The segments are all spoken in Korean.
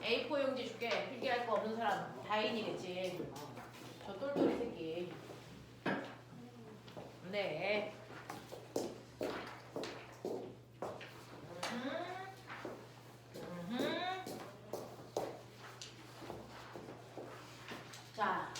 A4 용지 줄게. 필기할 거 없는 사람 다인이겠지. 저 똘똘이 새끼. 네. 자,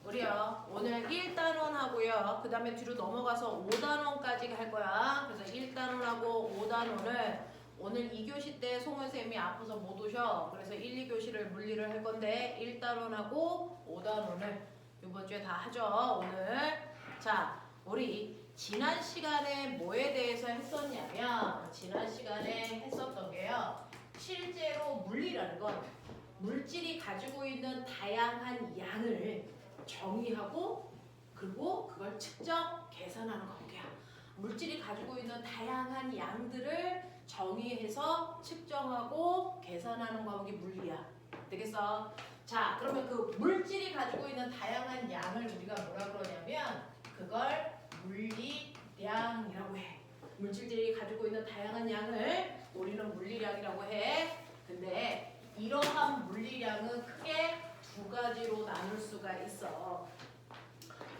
우리요 오늘 1단원 하고요. 그 다음에 뒤로 넘어가서 5단원까지 할 거야. 그래서 1단원하고 5단원을 오늘 2교시 때 송은 쌤이 아파서 못 오셔. 그래서 1, 2교시를 물리를 할 건데 1단원하고 5단원을 이번 주에 다 하죠. 오늘. 자, 우리 지난 시간에 뭐에 대해서 했었냐면 지난 시간에 했었던 게요. 실제로 물리라는 건 물질이 가지고 있는 다양한 양을 정의하고 그리고 그걸 측정, 계산하는 거야. 물질이 가지고 있는 다양한 양들을 정의해서 측정하고 계산하는 과목이 물리야. 되겠어? 자, 그러면 그 물질이 가지고 있는 다양한 양을 우리가 뭐라 그러냐면 그걸 물리량이라고 해. 물질들이 가지고 있는 다양한 양을 우리는 물리량이라고 해. 근데 이러한 물리량은 크게 두 가지로 나눌 수가 있어.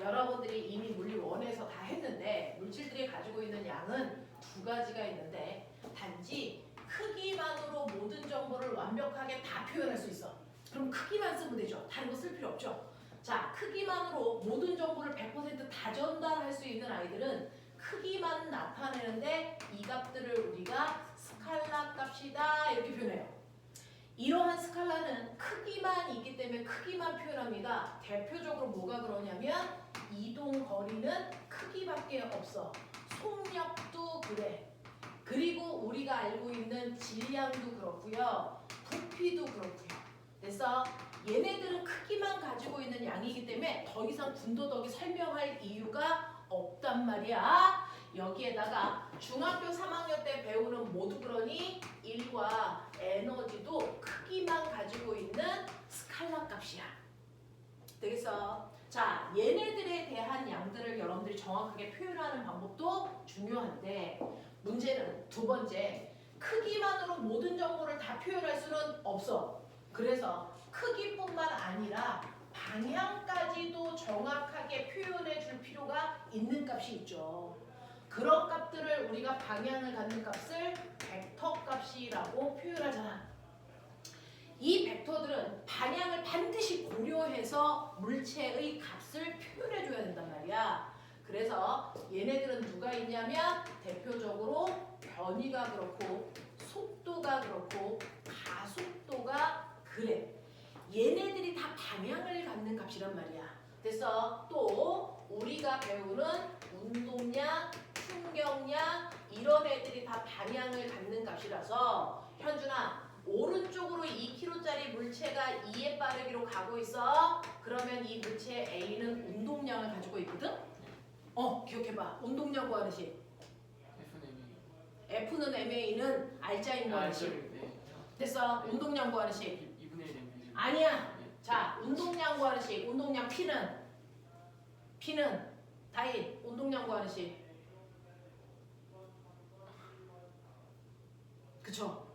여러분들이 이미 물리 1에서 다 했는데 물질들이 가지고 있는 양은 두 가지가 있는데 단지 크기만으로 모든 정보를 완벽하게 다 표현할 수 있어. 그럼 크기만 쓰면 되죠. 다른 거 쓸 필요 없죠. 자, 크기만으로 모든 정보를 100% 다 전달할 수 있는 아이들은 크기만 나타내는데 이 값들을 우리가 스칼라 값이다 이렇게 표현해요. 이러한 스칼라는 크기만 있기 때문에 크기만 표현합니다. 대표적으로 뭐가 그러냐면 이동 거리는 크기밖에 없어. 속력도 그래. 그리고 우리가 알고 있는 질량도 그렇고요. 부피도 그렇고요. 그래서 얘네들은 크기만 가지고 있는 양이기 때문에 더 이상 군더더기 설명할 이유가 없단 말이야. 여기에다가 중학교 3학년 때 배우는 모두 그러니 1과 에너지도 크기만 가지고 있는 스칼라 값이야. 되겠어? 자, 얘네들에 대한 양들을 여러분들이 정확하게 표현하는 방법도 중요한데 문제는 두 번째, 크기만으로 모든 정보를 다 표현할 수는 없어. 그래서 크기뿐만 아니라 방향까지도 정확하게 표현해 줄 필요가 있는 값이 있죠. 그런 값들을 우리가 방향을 갖는 값을 벡터 값이라고 표현하잖아. 이 벡터들은 방향을 반드시 고려해서 물체의 값을 표현해 줘야 된단 말이야. 그래서 얘네들은 누가 있냐면 대표적으로 변이가 그렇고 속도가 그렇고 가속도가 그래. 얘네들이 다 방향을 갖는 값이란 말이야. 그래서 또 우리가 배우는 운동량, 충격량 이런 애들이 다 방향을 갖는 값이라서 현준아 오른쪽으로 2kg짜리 물체가 2의 빠르기로 가고 있어. 그러면 이 물체 A는 운동량을 가지고 있거든? 기억해봐. 운동량 구하는 식. F는 MA는 알짜인 구하는 식. 됐어. 운동량 구하는 식. 2분의 1 MB. 아니야. 자, 운동량 구하는 식. 운동량 P는 다인 운동량 구하는 식. 그쵸?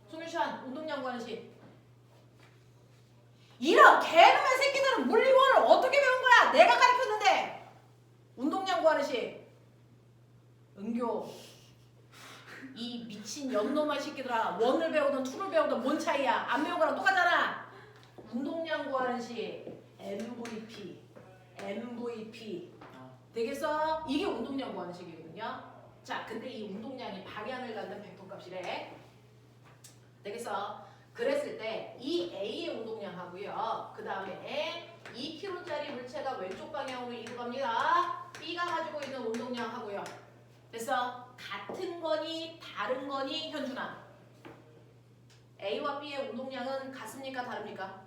손유찬 운동량 구하는 식. 이런 개놈의 새끼들은 물리원을 어떻게 배운 거야? 내가 가르쳤는데. 운동량 구하는 식. 은교. 이 미친 연놈아 새끼들아. 원을 배우든 투를 배우든 뭔 차이야? 안 배운 거랑 똑같잖아. 운동량 구하는 식. MVP. 되겠어? 이게 운동량 구하는 식이거든요. 자, 근데 이 운동량이 방향을 갖는 벡터 값이래. 되겠어? 그랬을 때 이 A의 운동량하고요. 그 다음에 2kg짜리 물체가 왼쪽 방향으로 이동 갑니다. B가 가지고 있는 운동량하고요. 됐어? 같은 거니 다른 거니 현준아? A와 B의 운동량은 같습니까? 다릅니까?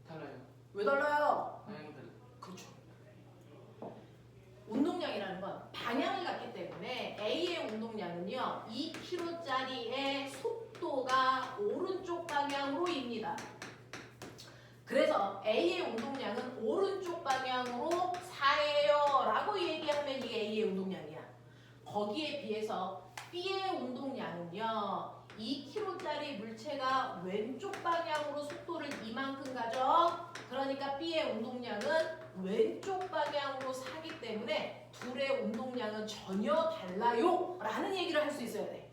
달라요. 왜 달라요? 방향이 달라요. 그렇죠. 운동량이라는 건 방향을 갖기 때문에 A의 운동량은요 2kg짜리의 속도가 오른쪽 방향으로입니다. 그래서 A의 운동량은 오른쪽 방향으로 4예요 라고 얘기하면 이게 A의 운동량이야. 거기에 비해서 B의 운동량은요 2km짜리 물체가 왼쪽 방향으로 속도를 이만큼 가져. 그러니까 B의 운동량은 왼쪽 방향으로 사기 때문에 둘의 운동량은 전혀 달라요 라는 얘기를 할 수 있어야 돼.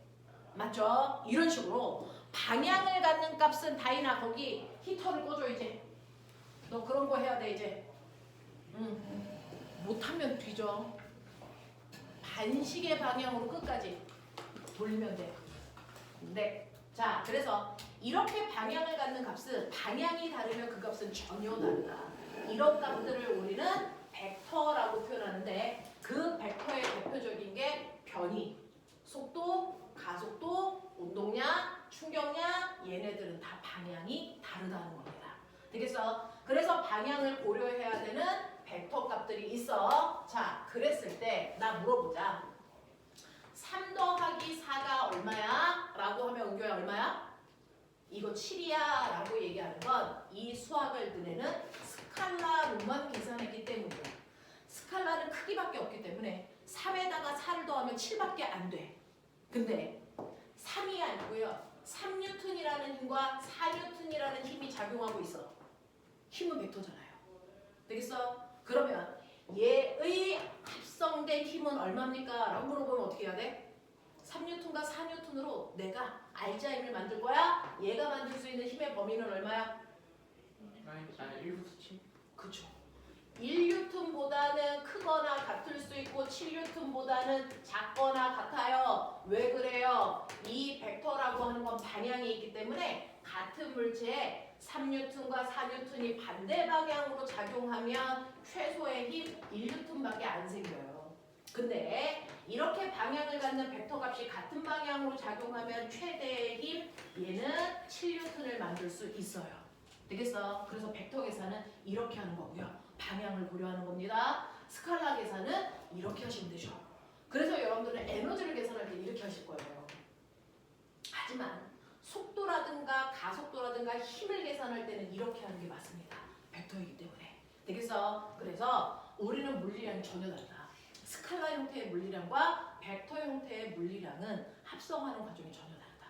맞죠? 이런 식으로 방향을 갖는 값은 다이나 거기 히터를 꺼줘 이제. 너 그런 거 해야 돼 이제. 못하면 뒤져. 반시계 방향으로 끝까지 돌리면 돼. 네. 자, 그래서 이렇게 방향을 갖는 값은 방향이 다르면 그 값은 전혀 다르다. 이런 값들을 우리는 벡터라고 표현하는데 그 벡터의 대표적인 게 변이, 속도, 가속도, 운동량, 충격량 얘네들은 다 방향이 다르다는 겁니다. 되겠어? 그래서 방향을 고려해야 되는 벡터 값들이 있어. 자, 그랬을 때 나 물어보자. 3 더하기 4가 얼마야? 라고 하면 은교야 얼마야? 이거 7이야 라고 얘기하는 건 이 수학을 너네는 스칼라로만 계산했기 때문이야. 스칼라는 크기밖에 없기 때문에 3에다가 4를 더하면 7밖에 안 돼. 근데 3이 아니고요. 3N이라는 힘과 4N이라는 힘이 작용하고 있어. 힘은 벡터잖아요. 되겠어? 그러면 얘의 합성된 힘은 얼마입니까? 라고 물어보면 어떻게 해야 돼? 3N과 4N으로 내가 알자 힘을 만들 거야. 얘가 만들 수 있는 힘의 범위는 얼마야? 1부터 7? 그쵸. 1N보다는 크거나 같을 수 있고 7N보다는 작거나 같아요. 왜 그래요? 이 벡터라고 하는 건 방향이 있기 때문에 같은 물체에 3N과 4N이 반대 방향으로 작용하면 최소의 힘 1N밖에 안 생겨요. 근데 이렇게 방향을 갖는 벡터 값이 같은 방향으로 작용하면 최대의 힘 얘는 7N을 만들 수 있어요. 되겠어? 그래서 벡터 계산은 이렇게 하는 거고요. 방향을 고려하는 겁니다. 스칼라 계산은 이렇게 하시면 되죠. 그래서 여러분들은 에너지를 계산할 때 이렇게 하실 거예요. 하지만 속도라든가 가속도라든가 힘을 계산할 때는 이렇게 하는 게 맞습니다. 벡터이기 때문에. 되겠어? 그래서 우리는 물리량이 전혀 다르다. 스칼라 형태의 물리량과 벡터 형태의 물리량은 합성하는 과정이 전혀 다르다.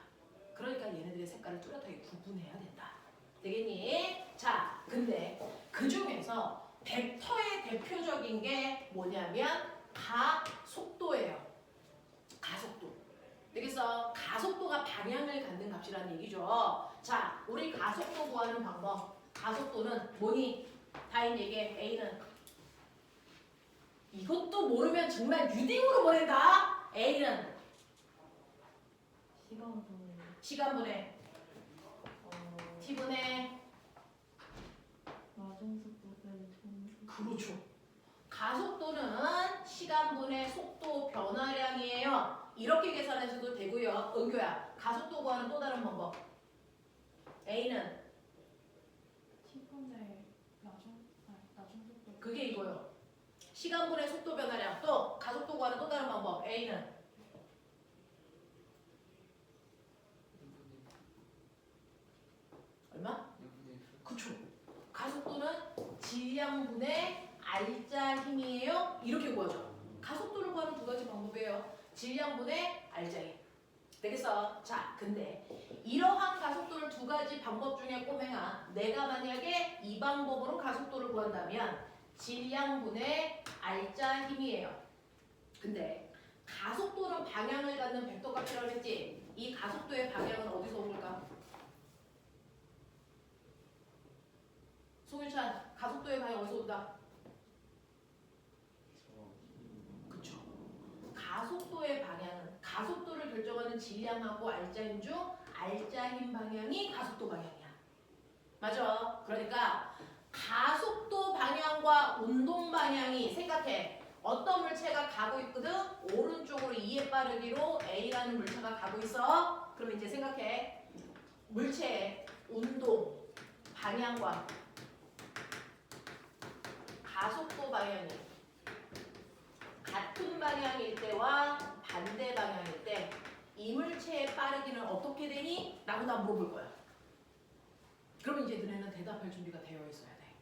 그러니까 얘네들의 색깔을 뚜렷하게 구분해야 된다. 되겠니? 자, 근데 그 중에서 벡터의 대표적인 게 뭐냐면 가속도예요. 가속도. 되겠어? 가속도가 방향을 갖는 값이라는 얘기죠. 자, 우리 가속도 구하는 방법. 가속도는 뭐니? 다인 얘기해. A는 이것도 모르면 정말 유딩으로 보낸다. A는 시간분해 T분의 마정속도 빼기 그렇죠. 가속도는 시간분의 속도 변화량이에요. 이렇게 계산하셔도 되고요. 은교야. 가속도 구하는 또 다른 방법. A는 T분의 나중속도 그게 이거요. 시간분의 속도 변화량. 또 가속도 구하는 또 다른 방법. A는 얼마? 그쵸. 가속도는 질량분의 알짜 힘이에요. 이렇게 구하죠. 가속도를 구하는 두 가지 방법이에요. 질량분의 알짜 힘. 되겠어? 자, 근데 이러한 가속도를 두 가지 방법 중에 꼬맹아, 내가 만약에 이 방법으로 가속도를 구한다면 질량분의 알짜 힘이에요. 근데 가속도는 방향을 갖는 벡터 값이라고 했지? 이 가속도의 방향은 어디서 온 걸까? 송일찬, 가속도의 방향 어디서 온다? 그쵸. 가속도의 방향은 가속도를 결정하는 질량하고 알짜힘 중 알짜힘 방향이 가속도 방향이야. 맞아. 그러니까 가속도 방향과 운동 방향이 생각해. 어떤 물체가 가고 있거든? 오른쪽으로 2의 빠르기로 A라는 물체가 가고 있어. 그럼 이제 생각해. 물체의 운동 방향과 가속도 방향이 같은 방향일 때와 반대 방향일 때 이물체의 빠르기는 어떻게 되니? 라고 나 물어볼 거야. 그러면 이제 너네는 대답할 준비가 되어 있어야 돼.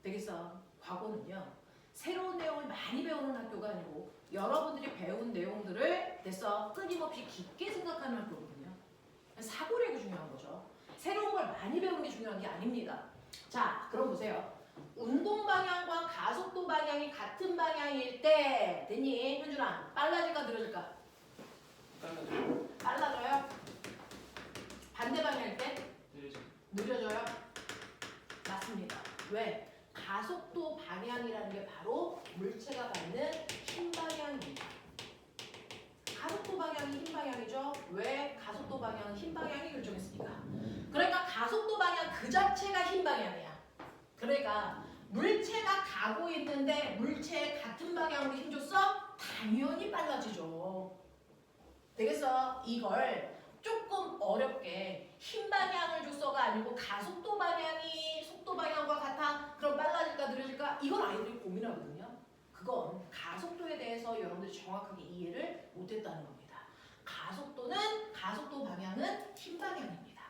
되겠어? 과거는요. 새로운 내용을 많이 배우는 학교가 아니고 여러분들이 배운 내용들을 됐어 끊임없이 깊게 생각하는 학교거든요. 사고력이 중요한 거죠. 새로운 걸 많이 배우는 게 중요한 게 아닙니다. 자, 그럼 보세요. 운동 방향과 가속도 방향이 같은 방향일 때 됐니? 현준아, 빨라질까 느려질까? 빨라져. 빨라져요? 반대 방향일 때? 느려져. 느려져요? 맞습니다. 왜? 가속도 방향이라는 게 바로 물체가 받는 힘 방향입니다. 가속도 방향이 힘 방향이죠? 왜? 가속도 방향은 힘 방향이 결정했으니까. 그러니까 가속도 방향 그 자체가 힘 방향이야. 그러니까 물체가 가고 있는데 물체에 같은 방향으로 힘 줬어? 당연히 빨라지죠. 되겠어? 이걸 조금 어렵게 힘 방향을 줬어가 아니고 가속도 방향이 속도 방향과 같아? 그럼 빨라질까 느려질까? 이건 아이들이 고민하거든요. 그건 가속도에 대해서 여러분들이 정확하게 이해를 못했다는 겁니다. 가속도 방향은 힘 방향입니다.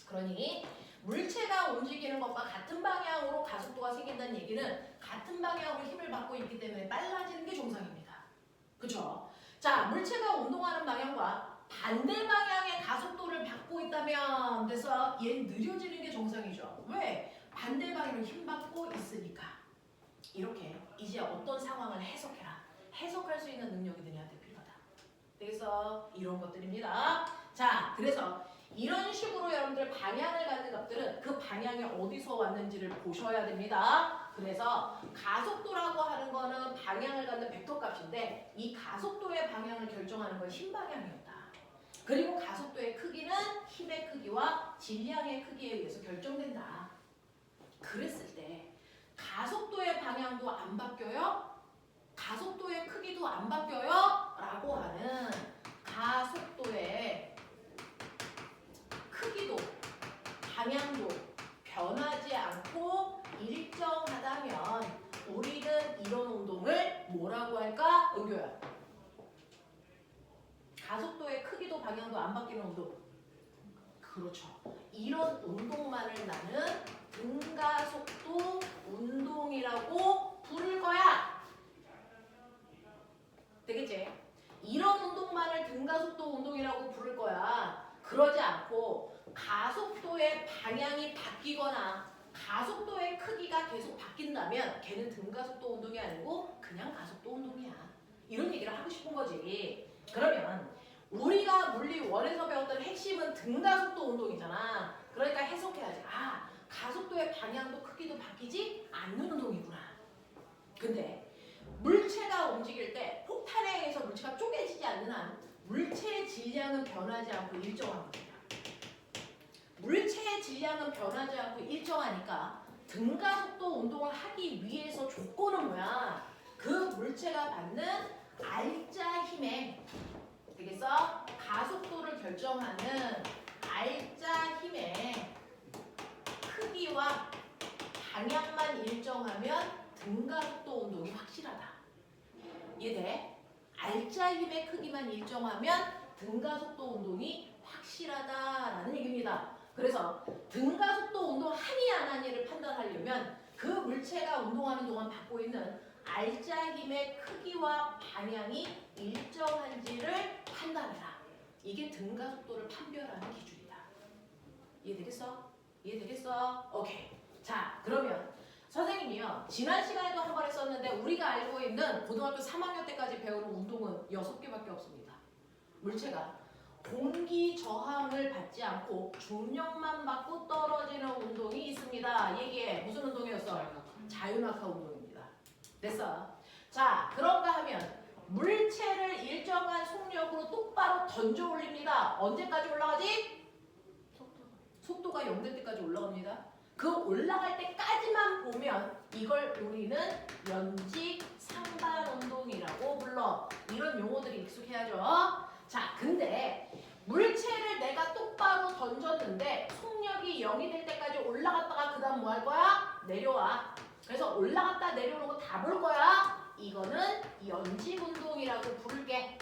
그러니 물체가 움직이는 것과 같은 방향으로 가속도가 생긴다는 얘기는 같은 방향으로 힘을 받고 있기 때문에 빨라지는 게 정상입니다. 그렇죠? 자, 물체가 운동하는 방향과 반대 방향의 가속도를 받고 있다면 그래서 얘는 느려지는 게 정상이죠. 왜? 반대 방향으로 힘 받고 있으니까. 이렇게 이제 어떤 상황을 해석해라. 해석할 수 있는 능력이 너희한테 필요하다. 그래서 이런 것들입니다. 자, 그래서 이런 식으로 여러분들 방향을 갖는 것들은 그 방향이 어디서 왔는지를 보셔야 됩니다. 그래서 가속도라고 하는 거는 방향을 갖는 벡터 값인데 이 가속도의 방향을 결정하는 건 힘 방향이었다. 그리고 가속도의 크기는 힘의 크기와 질량의 크기에 의해서 결정된다. 그랬을 때 가속도의 방향도 안 바뀌어요? 가속도의 크기도 안 바뀌어요? 라고 하는 가속도의 크기도 방향도 변하지 않고 일정하다면 우리는 이런 운동을 뭐라고 할까? 은교야. 가속도의 크기도 방향도 안 바뀌는 운동. 그렇죠. 이런 운동만을 나는 등가속도 운동이라고 부를 거야. 되겠지? 이런 운동만을 등가속도 운동이라고 부를 거야. 그러지 않고 가속도의 방향이 바뀌거나 가속도의 크기가 계속 바뀐다면 걔는 등가속도 운동이 아니고 그냥 가속도 운동이야. 이런 얘기를 하고 싶은 거지. 그러면 우리가 물리 1에서 배웠던 핵심은 등가속도 운동이잖아. 그러니까 해석해야지. 아, 가속도의 방향도 크기도 바뀌지 않는 운동이구나. 근데 물체가 움직일 때 폭탄에 의해서 물체가 쪼개지지 않는 한 물체의 질량은 변하지 않고 일정한 겁니다. 물체의 질량은 변하지 않고 일정하니까 등가속도 운동을 하기 위해서 조건은 뭐야? 그 물체가 받는 알짜 힘에 되겠어? 가속도를 결정하는 알짜 힘의 크기와 방향만 일정하면 등가속도 운동이 확실하다. 이해돼? 알짜 힘의 크기만 일정하면 등가속도 운동이 확실하다라는 얘기입니다. 그래서 등가속도 운동 하니 안 하니를 판단하려면 그 물체가 운동하는 동안 받고 있는 알짜 힘의 크기와 방향이 일정한지를 판단해라. 이게 등가속도를 판별하는 기준이다. 이해되겠어? 이해되겠어? 오케이. 자, 그러면 선생님이요. 지난 시간에도 한 번 했었는데 우리가 알고 있는 고등학교 3학년 때까지 배우는 운동은 6개밖에 없습니다. 물체가 공기 저항을 받지 않고 중력만 받고 떨어지는 운동이 있습니다. 얘기해. 무슨 운동이었어? 자유낙하 운동입니다. 됐어? 자, 그런가 하면 물체를 일정한 속력으로 똑바로 던져 올립니다. 언제까지 올라가지? 속도가 0될 때까지 올라갑니다. 그 올라갈 때까지만 보면 이걸 우리는 연직 상반 운동이라고 불러. 이런 용어들이 익숙해야죠. 자, 근데 물체를 내가 똑바로 던졌는데 속력이 0이 될 때까지 올라갔다가 그 다음 뭐 할 거야? 내려와. 그래서 올라갔다 내려오는 거 다 볼 거야. 이거는 연직 운동이라고 부를게.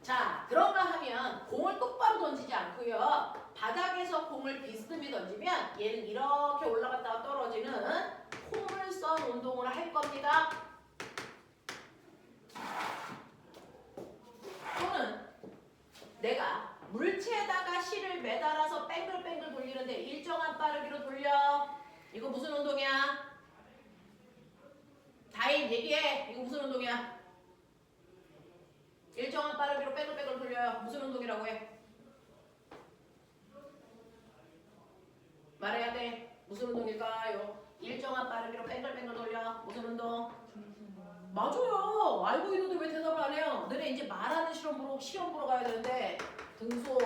자, 그런가 하면 공을 똑바로 던지지 않고요. 바닥에서 공을 비스듬히 던지면 얘는 이렇게 올라갔다가 떨어지는 포물선 운동을 할 겁니다. 또는 내가 물체에다가 실을 매달아서 뱅글뱅글 돌리는데 일정한 빠르기로 돌려. 이거 무슨 운동이야? 다인 얘기해. 이거 무슨 운동이야? 일정한 빠르기로 뱅글뱅글 돌려요. 무슨 운동이라고 해? 말해야 돼. 무슨 운동일까요? 일정한 빠르기로 뱅글뱅글 돌려. 무슨 운동? 맞아요. 알고 있는데 왜 대답을 안 해요? 너네 이제 말하는 시험 보러 가야 되는데 등소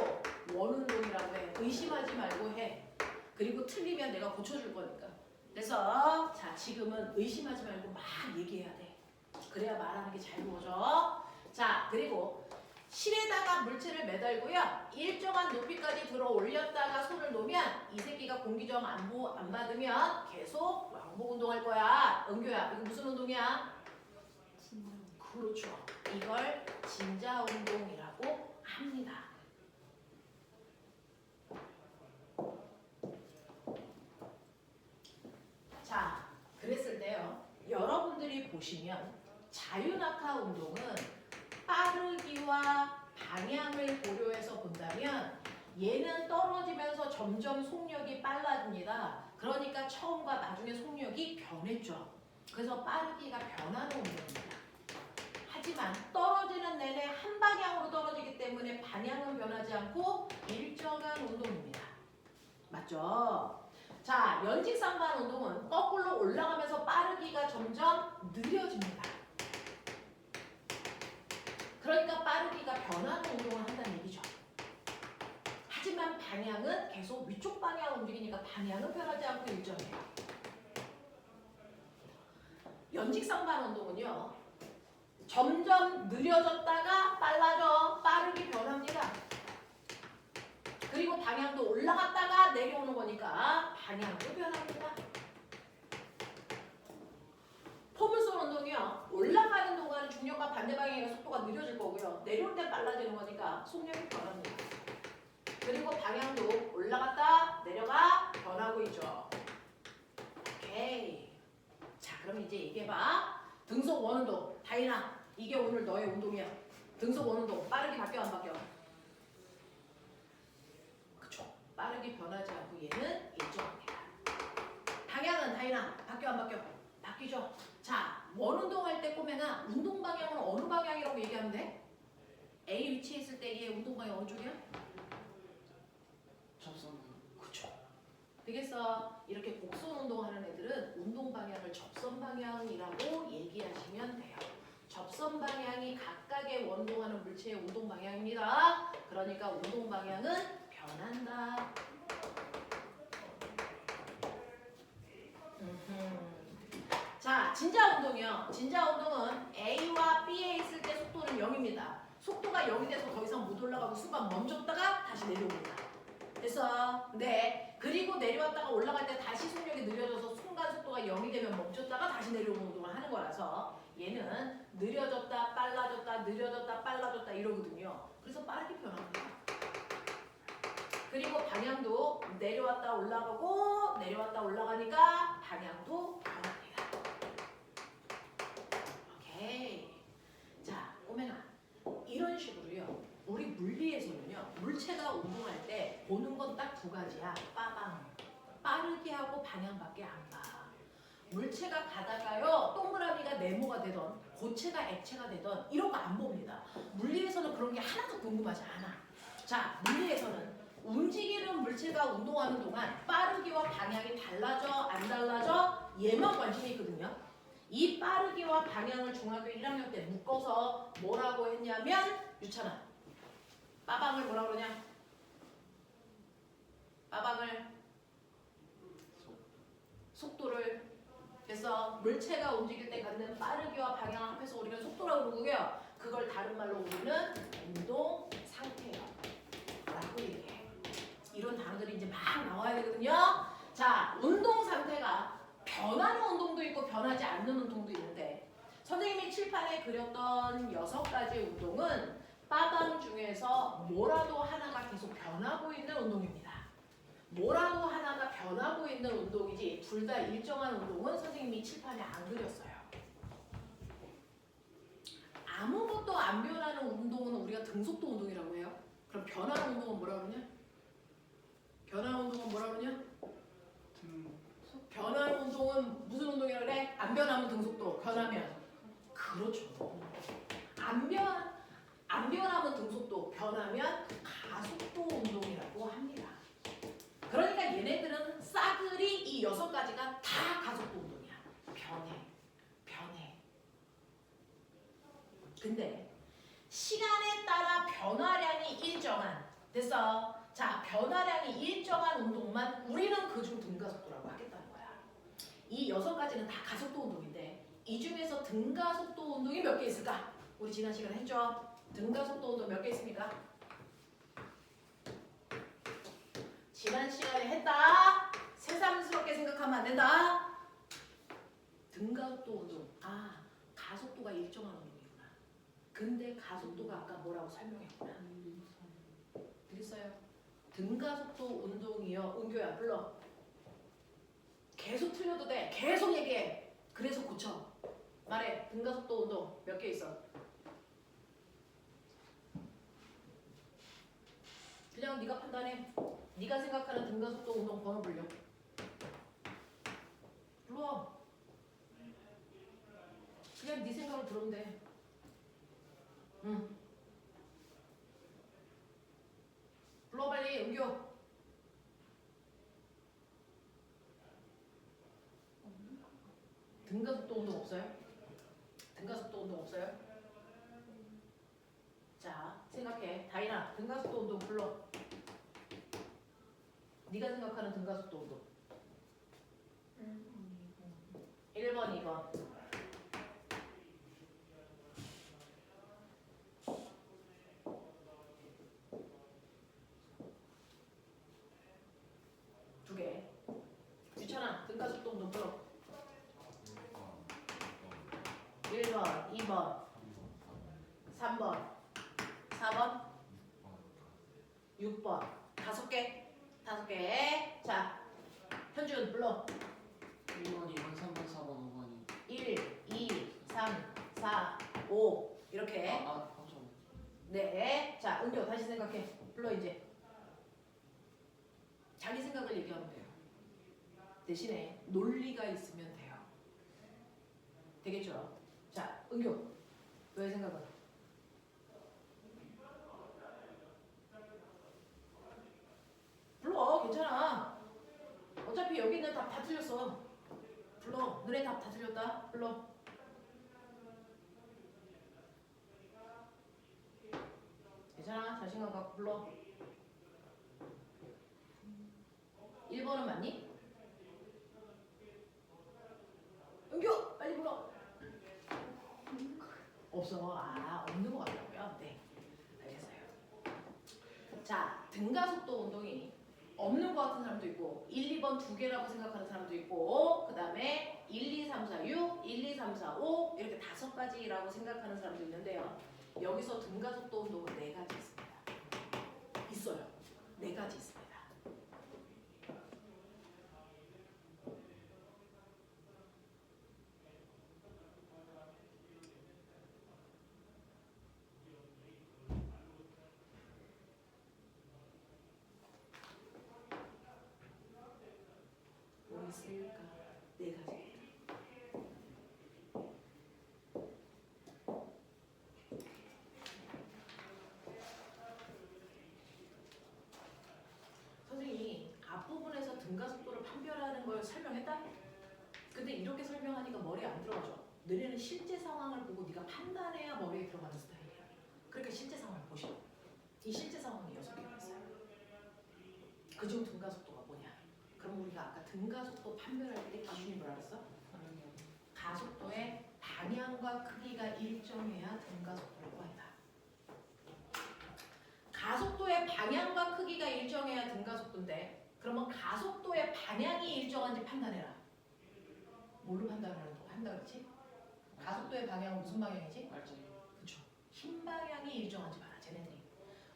원운동이라고 해. 의심하지 말고 해. 그리고 틀리면 내가 고쳐줄 거니까. 그래서 자 지금은 의심하지 말고 막 얘기해야 돼. 그래야 말하는 게 잘 보여져. 자 그리고 실에다가 물체를 매달고요. 일정한 높이까지 들어 올렸다가 손을 놓으면 이 새끼가 공기저항 안 받으면 계속 왕복 운동할 거야. 은교야 이거 무슨 운동이야? 그렇죠. 이걸 진자 운동이라고 합니다. 자, 그랬을 때요. 여러분들이 보시면 자유낙하 운동은 빠르기와 방향을 고려해서 본다면 얘는 떨어지면서 점점 속력이 빨라집니다. 그러니까 처음과 나중에 속력이 변했죠. 그래서 빠르기가 변하는 운동입니다. 하지만 떨어지는 내내 한 방향으로 떨어지기 때문에 방향은 변하지 않고 일정한 운동입니다. 맞죠? 자, 연직상반 운동은 거꾸로 올라가면서 빠르기가 점점 느려집니다. 그러니까 빠르기가 변하는 운동을 한다는 얘기죠. 하지만 방향은 계속 위쪽 방향으로 움직이니까 방향은 변하지 않고 일정해요. 연직상반 운동은요. 점점 느려졌다가 빨라져. 빠르게 변합니다. 그리고 방향도 올라갔다가 내려오는 거니까 방향도 변합니다. 포물선 운동이요. 올라가는 동안은 중력과 반대 방향의 속도가 느려질 거고요. 내려올 때 빨라지는 거니까 속력이 변합니다. 그리고 방향도 올라갔다 내려가 변하고 있죠. 오케이. 자 그럼 이제 얘기해봐. 등속 원운동. 다인아 이게 오늘 너의 운동이야. 등속 원운동. 빠르게 바뀌어 안 바뀌어? 그쵸. 빠르게 변하지 않고 얘는 일정합니다. 방향은 다인아 바뀌어 안 바뀌어? 바뀌죠. 자 원운동 할 때 꼬매나 운동 방향은 어느 방향이라고 얘기하면 돼? A 위치에 있을 때 얘 운동 방향 어느 쪽이야? 접선. 그쵸. 되겠어. 이렇게 곡선 운동하는 애들은 운동 방향을 접선 방향이라고 얘기하시면 돼요. 접선 방향이 각각의 원동하는 물체의 운동 방향입니다. 그러니까 운동 방향은 변한다. 자, 진자 운동이요. 진자 운동은 A와 B에 있을 때 속도는 0입니다. 속도가 0이 돼서 더 이상 못 올라가고 순간 멈췄다가 다시 내려옵니다. 됐어? 네. 그리고 내려왔다가 올라갈 때 다시 속력이 느려져서 순간 속도가 0이 되면 멈췄다가 다시 내려오는 운동을 하는 거라서 얘는 느려졌다 빨라졌다 느려졌다 빨라졌다 이러거든요. 그래서 빠르게 변합니다. 그리고 방향도 내려왔다 올라가고 내려왔다 올라가니까 방향도 변합니다. 오케이. 자, 꼬맹아. 이런 식으로요. 우리 물리에서는요. 물체가 운동할 때 보는 건 딱 두 가지야. 빠방. 빠르게 하고 방향밖에 안 봐. 물체가 가다가요. 동그라미가 네모가 되던 고체가 액체가 되던 이런 거 안 봅니다. 물리에서는 그런 게 하나도 궁금하지 않아. 자, 물리에서는 움직이는 물체가 운동하는 동안 빠르기와 방향이 달라져 안 달라져 얘만 관심이 있거든요. 이 빠르기와 방향을 중학교 1학년 때 묶어서 뭐라고 했냐면 유찬아 빠방을 뭐라 그러냐? 빠방을 속도를 그래서 물체가 움직일 때 갖는 빠르기와 방향 합해서 우리가 속도라고 부르고요. 그걸 다른 말로 우리는 운동 상태라고 얘기해. 이런 단어들이 이제 막 나와야 되거든요. 자, 운동 상태가 변하는 운동도 있고 변하지 않는 운동도 있는데 선생님이 칠판에 그렸던 6가지 운동은 빠방 중에서 뭐라도 하나가 계속 변하고 있는 운동입니다. 뭐라도 하나가 변하고 있는 운동이지 둘 다 일정한 운동은 선생님이 칠판에 안 그렸어요. 아무것도 안 변하는 운동은 우리가 등속도 운동이라고 해요. 그럼 변화 운동은 뭐라 그러냐? 변화 운동은 뭐라 그러냐? 변화 운동은 무슨 운동이라 그래? 안 변하면 등속도, 변하면. 그렇죠. 안 변하면 등속도, 변하면 가속도 운동이라고 합니다. 그러니까 얘네들은 싸그리 이 6가지가 다 가속도 운동이야. 변해. 근데 시간에 따라 변화량이 일정한, 됐어. 자, 변화량이 일정한 운동만 우리는 그중 등가속도라고 하겠다는 거야. 이 6가지는 다 가속도 운동인데 이 중에서 등가속도 운동이 몇 개 있을까? 우리 지난 시간에 했죠? 등가속도 운동 몇 개 있습니까? 지난 시간에 했다. 새삼스럽게 생각하면 안 된다. 등가속도 운동. 아, 가속도가 일정한 운동이구나. 근데 가속도가 아까 뭐라고 설명했구나. 그랬어요. 등가속도 운동이요. 은교야 불러. 계속 틀려도 돼. 계속 얘기해. 그래서 고쳐. 말해. 등가속도 운동 몇 개 있어? 그냥 네가 판단해. 네가 생각하는 등가속도 운동 번호 불려. 불러. 그냥 네 생각을 들으면 돼. 응. 불러 빨리 은교. 등가속도 운동 없어요? 등가속도 운동 없어요? 자, 생각해. 다인아, 등가속도 운동 불러. 네가 생각하는 등가속도 운동. 1번, 2번. 두 개. 유찬아, 등가속도 운동 불러. 1번, 2번, 3번, 4번, 6번. 5개. 5개. 자, 현준 불러. 1번, 2번, 3번, 4번, 5번이 1, 2, 3, 4, 5 이렇게. 잠깐만. 네. 자, 은교 다시 생각해. 불러 이제. 자기 생각을 얘기하면 돼요. 대신에 논리가 있으면 돼요. 되겠죠? 자, 은교. 너의 생각은? 불러. 괜찮아. 어차피 여기 있는 답 다 틀렸어. 불러. 너네 답 다 틀렸다. 불러. 괜찮아. 자신감 갖고 불러. 1번은 맞니? 은교! 빨리 불러. 없어. 아, 없는 것 같다고요? 네. 알겠어요. 자, 등가속도 운동이 없는 것 같은 사람도 있고 1, 2번 2개라고 생각하는 사람도 있고 그 다음에 1, 2, 3, 4, 6, 1, 2, 3, 4, 5 이렇게 5가지라고 생각하는 사람도 있는데요. 여기서 등가속도 운동은 4가지 있습니다. 있어요. 4가지 있습니다. 뭐 있을까? 4가지. 선생님이 앞부분에서 등가속도를 판별하는 걸 설명했다? 근데 이렇게 설명하니까 머리에 안 들어가죠? 너네는 실제 상황을 보고 네가 판단해야 머리에 들어가는 스타일이야. 그러니까 실제 상황을 보시오. 이 실제 상황이 6개가 있어요. 그중 등가속도가 뭐냐? 그럼 우리가 아까 등가속도 판별할 때 기준이 뭐라 그랬어? 가속도의 방향과 크기가 일정해야 등가속도라고 한다. 가속도의 방향과 크기가 일정해야 등가속도인데 그러면 가속도의 방향이 일정한지 판단해라. 뭘로 한다 그랬지? 가속도의 방향은 무슨 방향이지? 그렇죠. 힘 방향이 일정한지 봐라. 쟤네들이.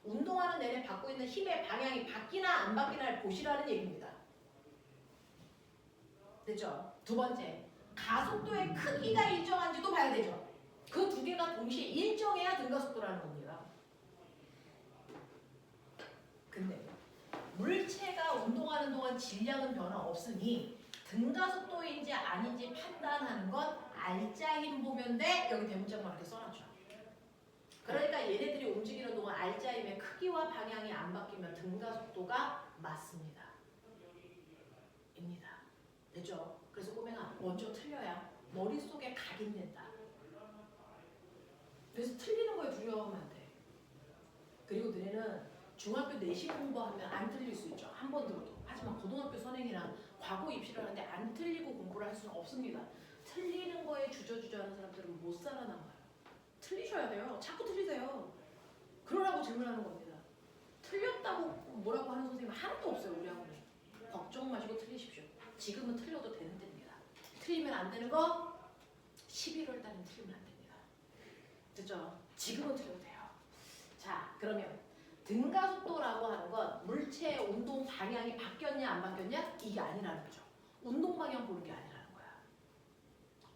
운동하는 내내 받고 있는 힘의 방향이 바뀌나 안 바뀌나를 보시라는 얘기입니다. 됐죠? 두 번째, 가속도의 크기가 일정한지도 봐야 되죠. 그 2개가 동시에 일정해야 등가속도라는 겁니다. 근데 물체가 운동하는 동안 질량은 변화 없으니 등가속도인지 아닌지 판단하는 건 알짜 힘 보면 돼. 여기 대문짝만 이렇게 써놨죠. 그러니까 얘네들이 움직이는 동안 알짜 힘의 크기와 방향이 안 바뀌면 등가속도가 맞습니다. 입니다. 됐죠? 그래서 꼬맹아 먼저 틀려야 머릿속에 각인된다. 그래서 틀리는 거에 두려워하면 안 돼. 그리고 너네는 중학교 내신 공부하면 안 틀릴 수 있죠. 한 번 들어도. 하지만 고등학교 선행이랑 과거 입시를 하는데 안 틀리고 공부를 할 수는 없습니다. 틀리는 거에 주저주저하는 사람들은 못 살아남아요. 틀리셔야 돼요. 자꾸 틀리세요. 그러라고 질문하는 겁니다. 틀렸다고 뭐라고 하는 선생님 하나도 없어요. 우리 학원에. 걱정 마시고 틀리십시오. 지금은 틀려도 되는 때입니다. 틀리면 안 되는 거 11월 달엔 틀리면 안 됩니다. 됐죠? 지금은 틀려도 돼요. 자, 그러면 등가속도라고 하는 건 물체의 운동 방향이 바뀌었냐 안 바뀌었냐 이게 아니라는 거죠. 운동 방향 보는 게 아니라는 거야.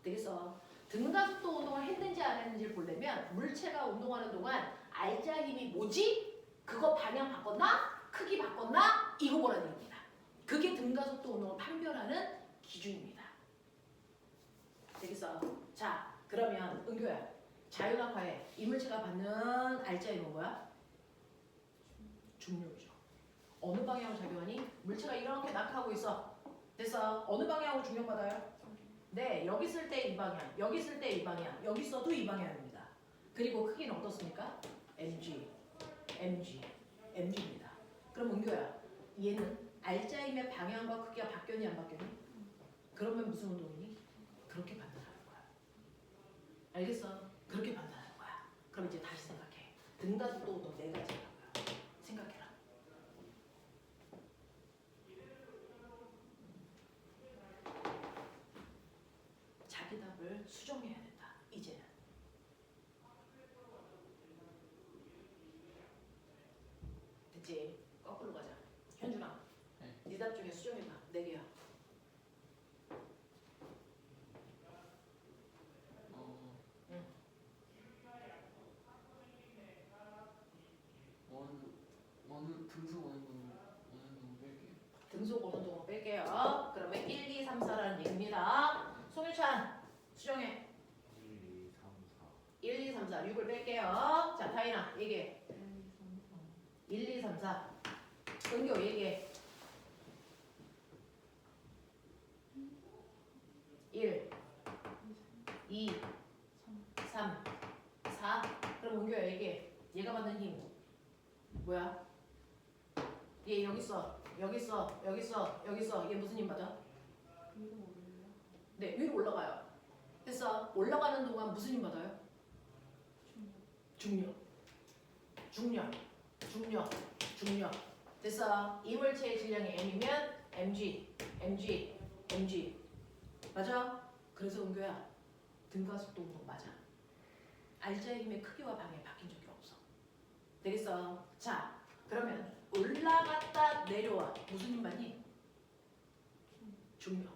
되겠어? 등가속도 운동을 했는지 안 했는지를 보려면 물체가 운동하는 동안 알짜 힘이 뭐지? 그거 방향 바꿨나? 크기 바꿨나? 이거 보라는 얘기입니다. 그게 등가속도 운동을 판별하는 기준입니다. 되겠어? 자, 그러면 은교야. 자율학화에 이물체가 받는 알짜 힘은 뭐야? 중력이죠. 어느 방향으로 작용하니? 물체가 이렇게 낙하고 있어. 됐어? 어느 방향으로 중력받아요? 네, 여기 있을 때 이 방향, 여기 있을 때 이 방향, 여기 있어도 이 방향입니다. 그리고 크기는 어떻습니까? mg, mg, mg입니다. 그럼 은교야, 얘는 알짜 힘의 방향과 크기가 바뀌었니 안 바뀌었니? 그러면 무슨 운동이니? 그렇게 판단하는 거야. 알겠어? 그렇게 판단하는 거야. 그럼 이제 다시 생각해. 등가속도 운동 4가지라고요. 생각해라. 자기 답을 수정해야 된다. 이제는. 됐지? 거꾸로 가자. 현준아. 네 답 중에 수정해봐. 4개야. 등수 어느 놈 뺄게요. 등속 어느 동안 뺄게요. 그러면 1, 2, 3, 4라는 얘기입니다. 송일찬 수정해. 1, 2, 3, 4 6을 뺄게요. 자, 다인아 얘기해. 1, 2, 3, 4 은교 얘기해. 1, 2, 3, 4 그럼 은교야 얘기해. 얘가 받는 힘 뭐야? 얘 여기 있어. 여기 있어. 여기 있어. 여기 있어. 얘 무슨 힘 받아? 네, 위로 올라가요. 됐어. 올라가는 동안 무슨 힘 받아요? 중력. 중력. 중력. 중력. 됐어. 이물체의 질량이 m이면 mg, mg, mg. 맞아? 그래서 은교야, 등가속도 운동 맞아. 알짜의 힘의 크기와 방향이 바뀐 적이 없어. 되겠어? 자, 그러면 올라갔다 내려와. 무슨 힘 받니? 중력.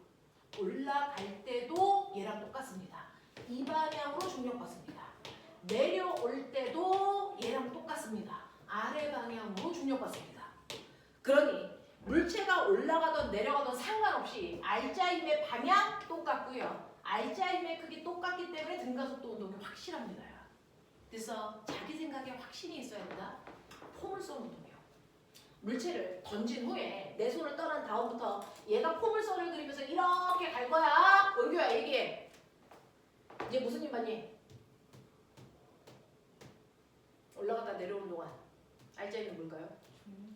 올라갈 때도 얘랑 똑같습니다. 이 방향으로 중력 받습니다. 내려올 때도 얘랑 똑같습니다. 아래 방향으로 중력 받습니다. 그러니 물체가 올라가던 내려가던 상관없이 알짜 힘의 방향 똑같고요. 알짜 힘의 크기 똑같기 때문에 등가속도 운동이 확실합니다. 그래서 자기 생각에 확신이 있어야 된다. 포물선 운동이요. 물체를 던진 후에 내 손을 떠난 다음부터 얘가 포물선을 그리면서 이렇게 갈 거야. 은규야 얘기해. 얘 무슨 힘 받니? 올라갔다 내려오는 동안 알짜 힘은 뭘까요?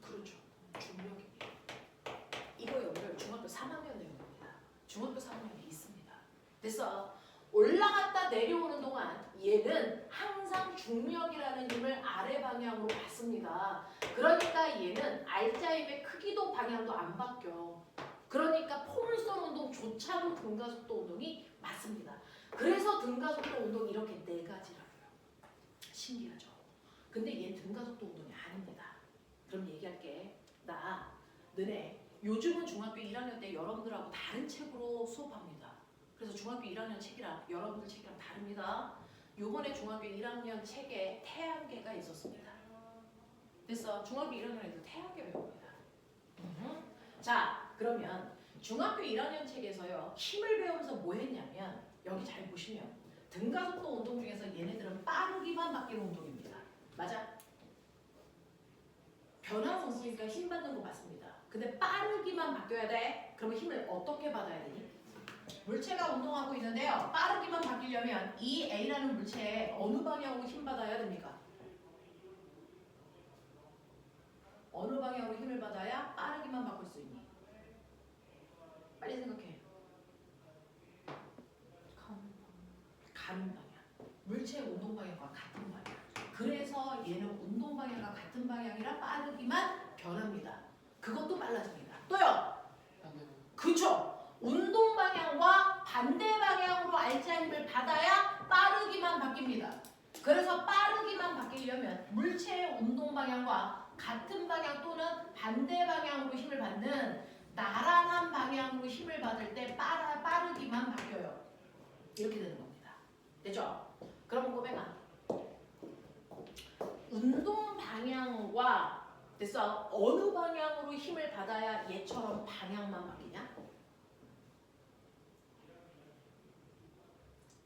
그렇죠. 중력입니다. 이거 연결 중학교 3학년 내용입니다. 중학교 3학년에 있습니다. 됐어. 올라갔다 내려오는 동안 얘는 항상 중력이라는 힘을 아래 방향으로 받습니다. 그러니까 얘는 알짜 힘의 크기도 방향도 안 바뀌어. 그러니까 포물선 운동조차도 등가속도 운동이 맞습니다. 그래서 등가속도 운동이 이렇게 4가지라고요. 신기하죠? 근데 얘는 등가속도 운동이 아닙니다. 그럼 얘기할게. 나 너네 요즘은 중학교 1학년 때 여러분들하고 다른 책으로 수업합니다. 그래서 중학교 1학년 책이랑 여러분들 책이랑 다릅니다. 요번에 중학교 1학년 책에 태양계가 있었습니다. 됐어. 중학교 1학년 애들 태하게 배웁니다. 자, 그러면 중학교 1학년 책에서요. 힘을 배우면서 뭐 했냐면 여기 잘 보시면 등가속도 운동 중에서 얘네들은 빠르기만 바뀌는 운동입니다. 맞아? 변화 운동이니까 힘 받는 거 맞습니다. 근데 빠르기만 바뀌어야 돼. 그러면 힘을 어떻게 받아야 되니? 물체가 운동하고 있는데요. 빠르기만 바뀌려면 이 A라는 물체에 어느 방향으로 힘 받아야 됩니까? 어느 방향으로 힘을 받아야 빠르기만 바꿀 수 있니? 빨리 생각해. 가는 방향. 물체의 운동 방향과 같은 방향. 그래서 얘는 운동 방향과 같은 방향이라 빠르기만 변합니다. 그것도 빨라집니다. 또요. 반대로. 그쵸? 운동 방향과 반대 방향으로 알짜 힘을 받아야 빠르기만 바뀝니다. 그래서 빠르기만 바뀌려면 물체의 운동 방향과 같은 방향 또는 반대 방향으로 힘을 받는 나란한 방향으로 힘을 받을 때 빠르기만 바뀌어요. 이렇게 되는 겁니다. 됐죠? 그럼 꼬맹아, 운동 방향과 됐어? 어느 방향으로 힘을 받아야 얘처럼 방향만 바뀌냐?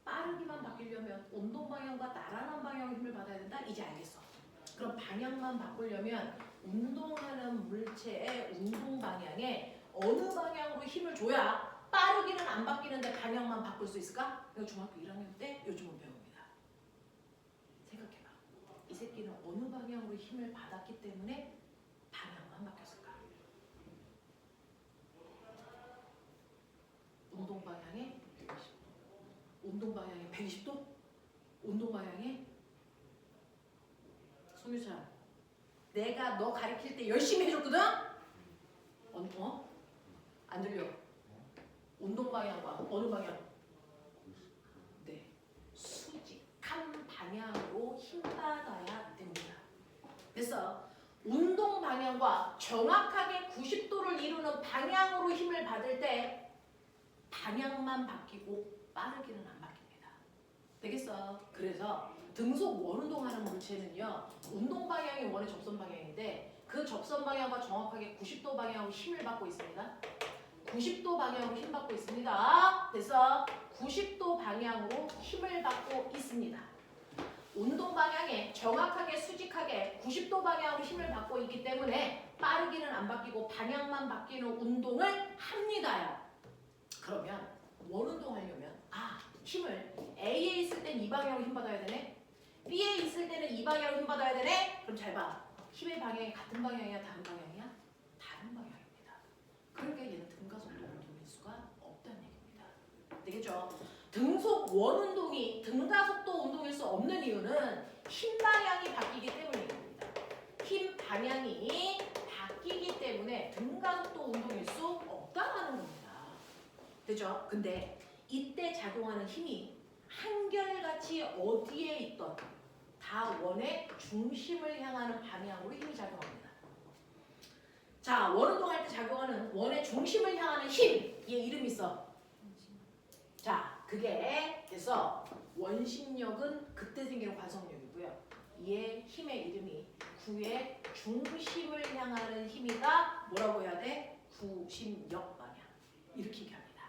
빠르기만 바뀌려면 운동 방향과 나란한 방향으로 힘을 받아야 된다? 이제 알겠어. 그럼 방향만 바꾸려면 운동하는 물체의 운동 방향에 어느 방향으로 힘을 줘야 빠르기는 안 바뀌는데 방향만 바꿀 수 있을까? 이거 중학교 1학년 때 요즘은 배웁니다. 생각해봐. 이 새끼는 어느 방향으로 힘을 받았기 때문에 방향만 바뀌었을까? 운동 방향에 120도. 운동 방향에 120도? 운동 방향에 송유찬, 내가 너 가르칠 때 열심히 해줬거든? 안 들려. 운동 방향과 어느 방향? 네, 수직한 방향으로 힘 받아야 됩니다. 됐어. 운동 방향과 정확하게 90도를 이루는 방향으로 힘을 받을 때 방향만 바뀌고 빠르기는 안 바뀝니다. 되겠어. 그래서 등속 원운동하는 물체는요. 운동 방향이 원의 접선 방향인데 그 접선 방향과 정확하게 90도 방향으로 힘을 받고 있습니다. 90도 방향으로 힘 받고 있습니다. 그래서 90도 방향으로 힘을 받고 있습니다. 운동 방향에 정확하게 수직하게 90도 방향으로 힘을 받고 있기 때문에 빠르기는 안 바뀌고 방향만 바뀌는 운동을 합니다요. 그러면 원운동 하려면 힘을 A에 있을 땐 이 방향으로 힘 받아야 되네. B에 있을 때는 이 방향으로 힘 받아야 되네. 그럼 잘 봐. 힘의 방향이 같은 방향이야? 다른 방향이야? 다른 방향입니다. 그러니까 얘는 등가속도 운동일 수가 없다는 얘기입니다. 되겠죠? 등속 원운동이 등가속도 운동일 수 없는 이유는 힘 방향이 바뀌기 때문입니다. 힘 방향이 바뀌기 때문에 등가속도 운동일 수 없다는 겁니다. 되죠? 근데 이때 작용하는 힘이 한결같이 어디에 있던 다 원의 중심을 향하는 방향으로 힘이 작용합니다. 자, 원운동할 때 작용하는 원의 중심을 향하는 힘, 얘 이름이 있어. 자, 그게 그래서 원심력은 그때 생기는 관성력이고요. 얘 힘의 이름이 구의 중심을 향하는 힘이다. 뭐라고 해야 돼? 구심력 방향. 이렇게 얘기합니다.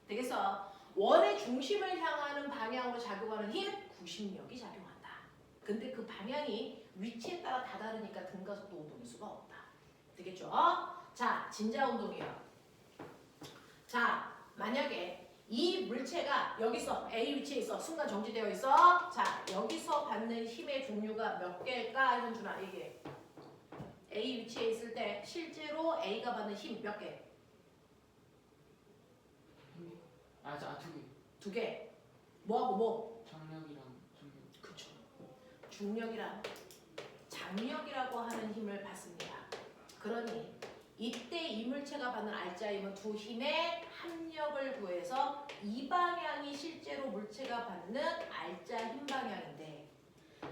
되겠어? 원의 중심을 향하는 방향으로 작용하는 힘, 구심력이 작용한다. 근데 그 방향이 위치에 따라 다 다르니까 등가속도 운동일 수가 없다. 되겠죠? 자, 진자 운동이에요. 자, 만약에 이 물체가 여기서 A 위치에 있어. 순간 정지되어 있어. 자, 여기서 받는 힘의 종류가 몇 개일까? 현준아, 이게 A 위치에 있을 때 실제로 A가 받는 힘 몇 개? 두 개. 두 개. 뭐하고 뭐? 장력이랑 중력. 그쵸. 중력이랑 장력이라고 하는 힘을 받습니다. 그러니 이때 이 물체가 받는 알짜 힘은 두 힘의 합력을 구해서 이 방향이 실제로 물체가 받는 알짜 힘 방향인데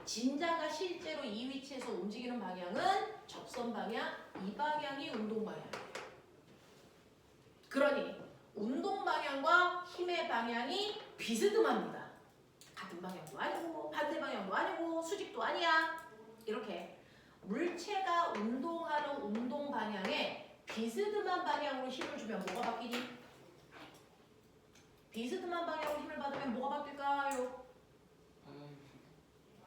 진자가 실제로 이 위치에서 움직이는 방향은 접선 방향, 이 방향이 운동 방향이에요. 그러니 운동 방향과 힘의 방향이 비스듬합니다. 같은 방향도 아니고 반대 방향도 아니고 수직도 아니야. 이렇게 물체가 운동하는 운동 방향에 비스듬한 방향으로 힘을 주면 뭐가 바뀌니? 비스듬한 방향으로 힘을 받으면 뭐가 바뀔까요?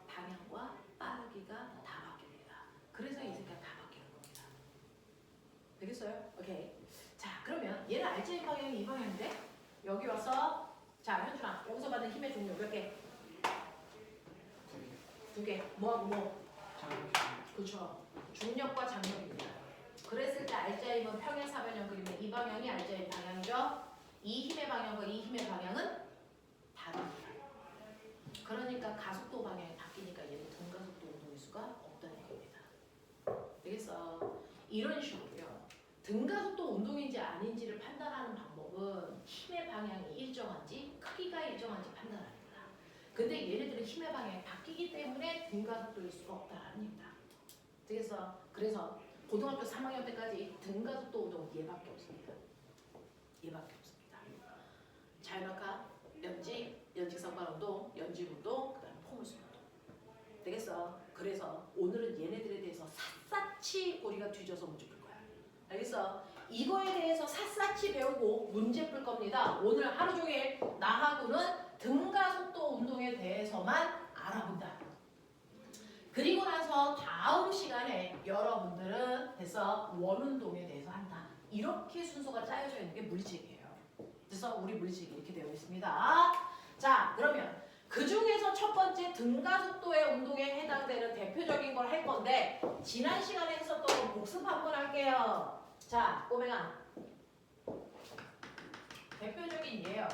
방향과 빠르기가 다 바뀝니다. 그래서 이 새끼가 다 바뀌는 겁니다. 되겠어요? 오케이. 자, 그러면 얘는 알제이 방향이 이 방향인데 여기 와서 자, 현준아 여기서 받은 힘의 종류 몇 개? 두 개. 뭐하고 뭐? 그렇죠. 중력과 장력입니다. 그랬을 때 알자임은 평행사변형 그림의 이 방향이 알자임 방향이죠. 이 힘의 방향과 이 힘의 방향은 다릅니다. 그러니까 가속도 방향이 바뀌니까 얘는 등가속도 운동일 수가 없다는 겁니다. 되겠어? 이런 식으로요. 등가속도 운동인지 아닌지를 판단하는 방법은 힘의 방향이 일정한지 크기가 일정한지 판단합니다. 근데 얘네들은 힘의 방향이 바뀌기 때문에 등가속도일 수가 없다는 겁니다. 되겠어? 그래서 고등학교 3학년 때까지 등가속도 운동은 얘밖에 없습니다. 얘밖에 없습니다. 자연학과, 연직성관운동, 연직운동, 그 다음에 포물선운동. 되겠어? 그래서 오늘은 얘네들에 대해서 샅샅이 우리가 뒤져서 문제 풀 거야. 알겠어? 이거에 대해서 샅샅이 배우고 문제 풀 겁니다. 오늘 하루 종일 나하고는 등가속도 운동에 대해서만 알아본다. 그리고 나서 다음 시간에 여러분들은 됐어 원운동에 대해서 한다. 이렇게 순서가 짜여져 있는 게 물리책이에요. 그래서 우리 물리책이 이렇게 되어 있습니다. 자, 그러면 그 중에서 첫 번째 등가속도의 운동에 해당되는 대표적인 걸 할 건데 지난 시간에 했었던 거 복습 한번 할게요. 자, 꼬맹아. 대표적인 예요.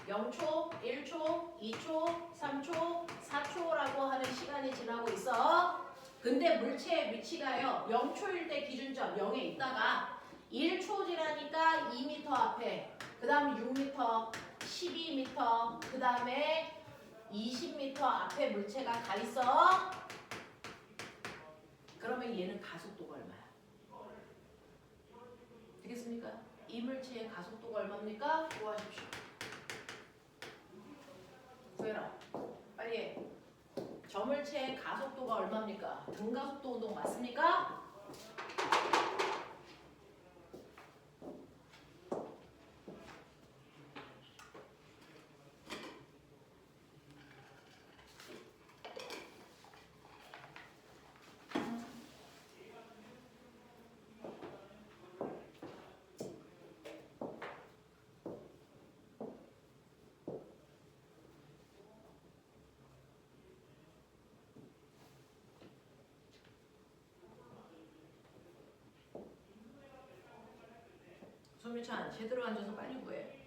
0초, 1초, 2초, 3초, 4초라고 하는 시간이 지나고 있어. 근데 물체의 위치가요. 0초일 때 기준점 0에 있다가 1초 지나니까 2m 앞에 그 다음 6m, 12m, 그 다음에 20m 앞에 물체가 가 있어. 그러면 얘는 가속도가 얼마야? 되겠습니까? 이 물체의 가속도가 얼마입니까? 구하십시오. 구해라. 빨리 해. 저 물체의 가속도가 얼마입니까? 등가속도 운동 맞습니까? 소미찬 제대로 앉아서 빨리 구해.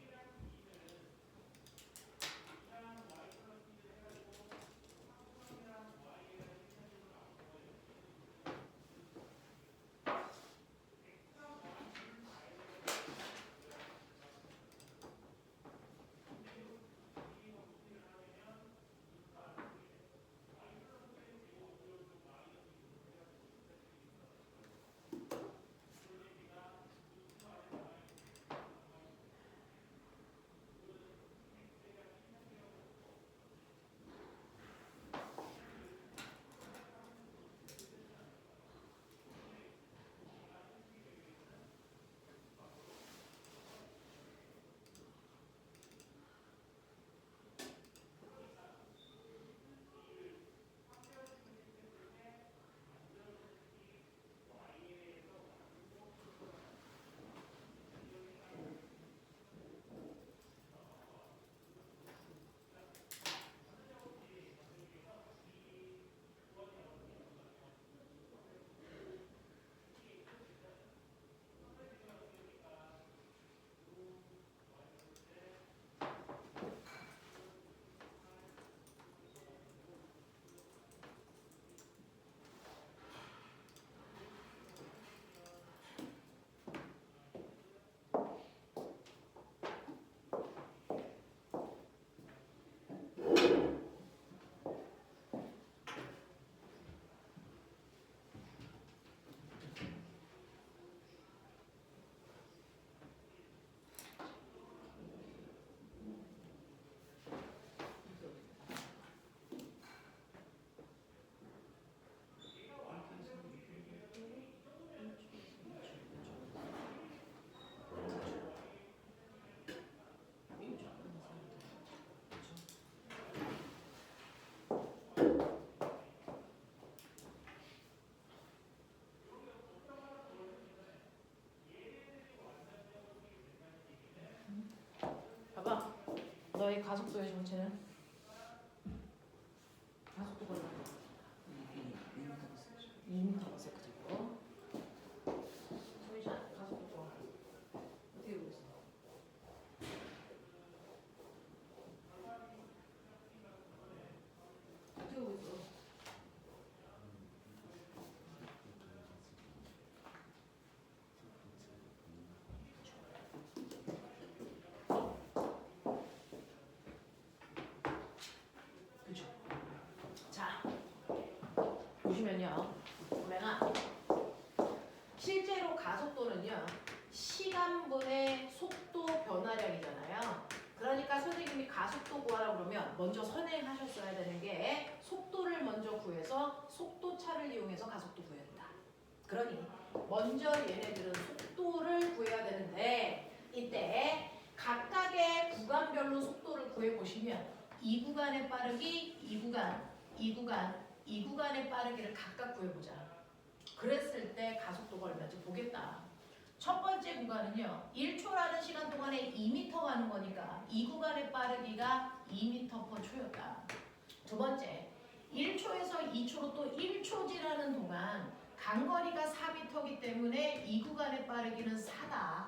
너의 가속도의 정체는? 가속도가 얼마나? 2m/s죠. 소희자 가속도 어떻게 보겠어? 어떻게 보겠어? 그죠? 자, 보시면요. 보면은 실제로 가속도는요. 시간분의 속도 변화량이잖아요. 그러니까 선생님이 가속도 구하라고 그러면 먼저 선행하셨어야 되는 게 속도를 먼저 구해서 속도차를 이용해서 가속도 구해야 된다. 그러니 먼저 얘네들은 속도를 구해야 되는데 이때 각각의 구간별로 속도를 구해보시면 이 구간의 빠르기, 이 구간의 빠르기를 각각 구해보자. 그랬을 때 가속도가 얼마인지 보겠다. 첫 번째 구간은요. 1초라는 시간 동안에 2m 가는 거니까 이 구간의 빠르기가 2m/초였다. 두 번째, 1초에서 2초로 또 1초지라는 동안 간거리가 4m이기 때문에 이 구간의 빠르기는 4다.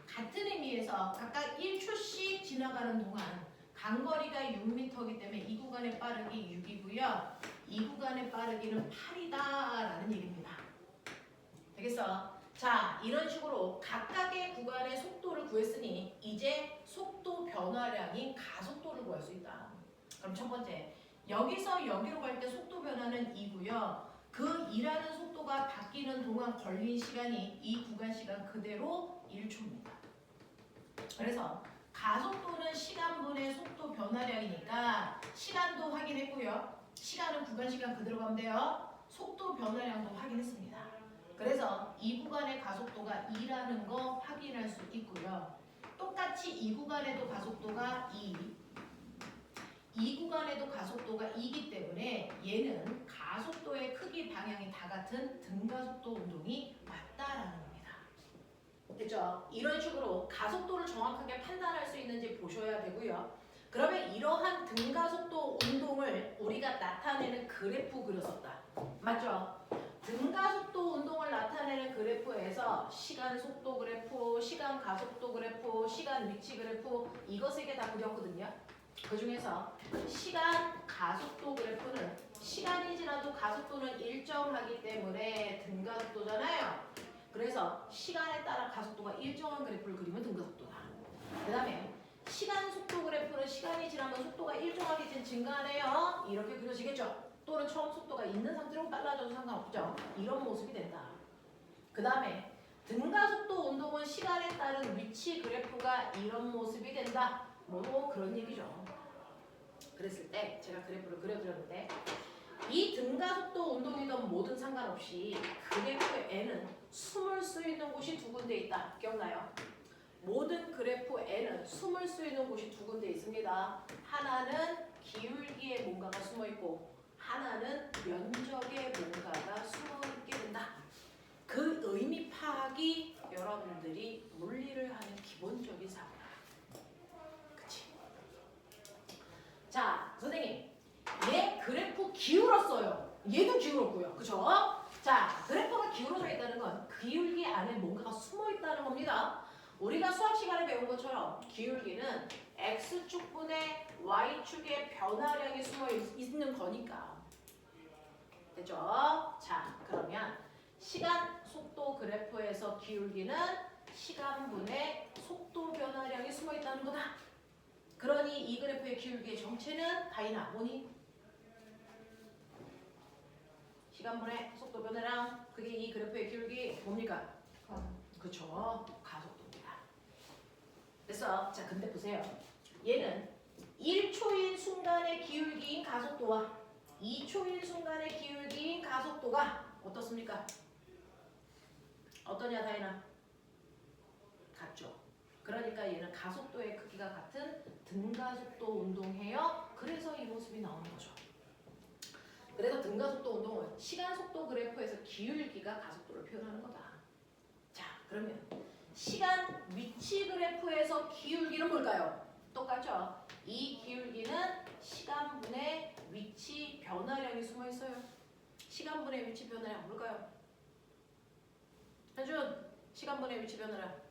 같은 의미에서 각각 1초씩 지나가는 동안 간거리가 6m이기 때문에 이 구간의 빠르기 6이고요. 이 구간의 빠르기는 8이다라는 얘기입니다. 되겠어? 자, 이런 식으로 각각의 구간의 속도를 구했으니 이제 속도 변화량인 가속도를 구할 수 있다. 그럼 첫 번째, 여기서 여기로 갈 때 속도 변화는 2고요. 그 2라는 속도가 바뀌는 동안 걸린 시간이 이 구간 시간 그대로 1초입니다. 그래서 가속도는 시간분의 속도 변화량이니까 시간도 확인했고요. 시간은 구간 시간 그대로 가면 돼요. 속도 변화량도 확인했습니다. 그래서 이 구간의 가속도가 2라는 거 확인할 수 있고요. 똑같이 이 구간에도 가속도가 2, 이 구간에도 가속도가 2이기 때문에 얘는 가속도의 크기 방향이 다 같은 등가속도 운동이 맞다라는 겁니다. 됐죠? 이런 식으로 가속도를 정확하게 판단할 수 있는지 보셔야 되고요. 그러면 이러한 등가속도 운동을 우리가 나타내는 그래프 그렸었다. 맞죠? 등가속도 운동을 나타내는 그래프에서 시간 속도 그래프, 시간 가속도 그래프, 시간 위치 그래프 이거 세 개 다 그렸거든요. 그 중에서 시간 가속도 그래프는 시간이 지나도 가속도는 일정하기 때문에 등가속도잖아요. 그래서 시간에 따라 가속도가 일정한 그래프를 그리면 등가속도다. 그 다음에 시간 속도 그래프는 시간이 지나면 속도가 일정하게 증가하네요. 이렇게 그려지겠죠. 또는 처음 속도가 있는 상태로 빨라져도 상관없죠. 이런 모습이 된다. 그 다음에 등가속도 운동은 시간에 따른 위치 그래프가 이런 모습이 된다. 뭐 그런 얘기죠. 그랬을 때 제가 그래프를 그려드렸는데 이 등가속도 운동이든 뭐든 상관없이 그래프에는 숨을 수 있는 곳이 두 군데 있다. 기억나요? 모든 그래프 N은 숨을 수 있는 곳이 두 군데 있습니다. 하나는 기울기에 뭔가가 숨어있고 하나는 면적에 뭔가가 숨어있게 된다. 그 의미 파악이 여러분들이 물리를 하는 기본적인 사고다. 그치? 자, 선생님 얘 그래프 기울었어요. 얘도 기울었고요. 그쵸? 자, 그래프가 기울어져 있다는 건 기울기 안에 뭔가가 숨어있다는 겁니다. 우리가 수학 시간에 배운 것처럼 기울기는 X축분의 Y축의 변화량이 숨어 있는 거니까. 됐죠? 자, 그러면 시간 속도 그래프에서 기울기는 시간분의 속도 변화량이 숨어 있다는 거다. 그러니 이 그래프의 기울기의 정체는 다이나 뭐니? 시간분의 속도 변화량, 그게 이 그래프의 기울기 뭡니까? 그쵸? 가속도입니다. 그래서 자, 근데 보세요. 얘는 1초인 순간의 기울기인 가속도와 2초인 순간의 기울기인 가속도가 어떻습니까? 어떠냐 다이나? 같죠. 그러니까 얘는 가속도의 크기가 같은 등가속도 운동해요. 그래서 이 모습이 나오는 거죠. 그래서 등가속도 운동은 시간속도 그래프에서 기울기가 가속도를 표현하는 거다. 자, 그러면 시간 위치 그래프에서 기울기는 뭘까요? 똑같죠? 이 기울기는 시간분의 위치 변화량이 숨어 있어요. 시간분의 위치 변화량 뭘까요? 현준, 시간분의 위치 변화량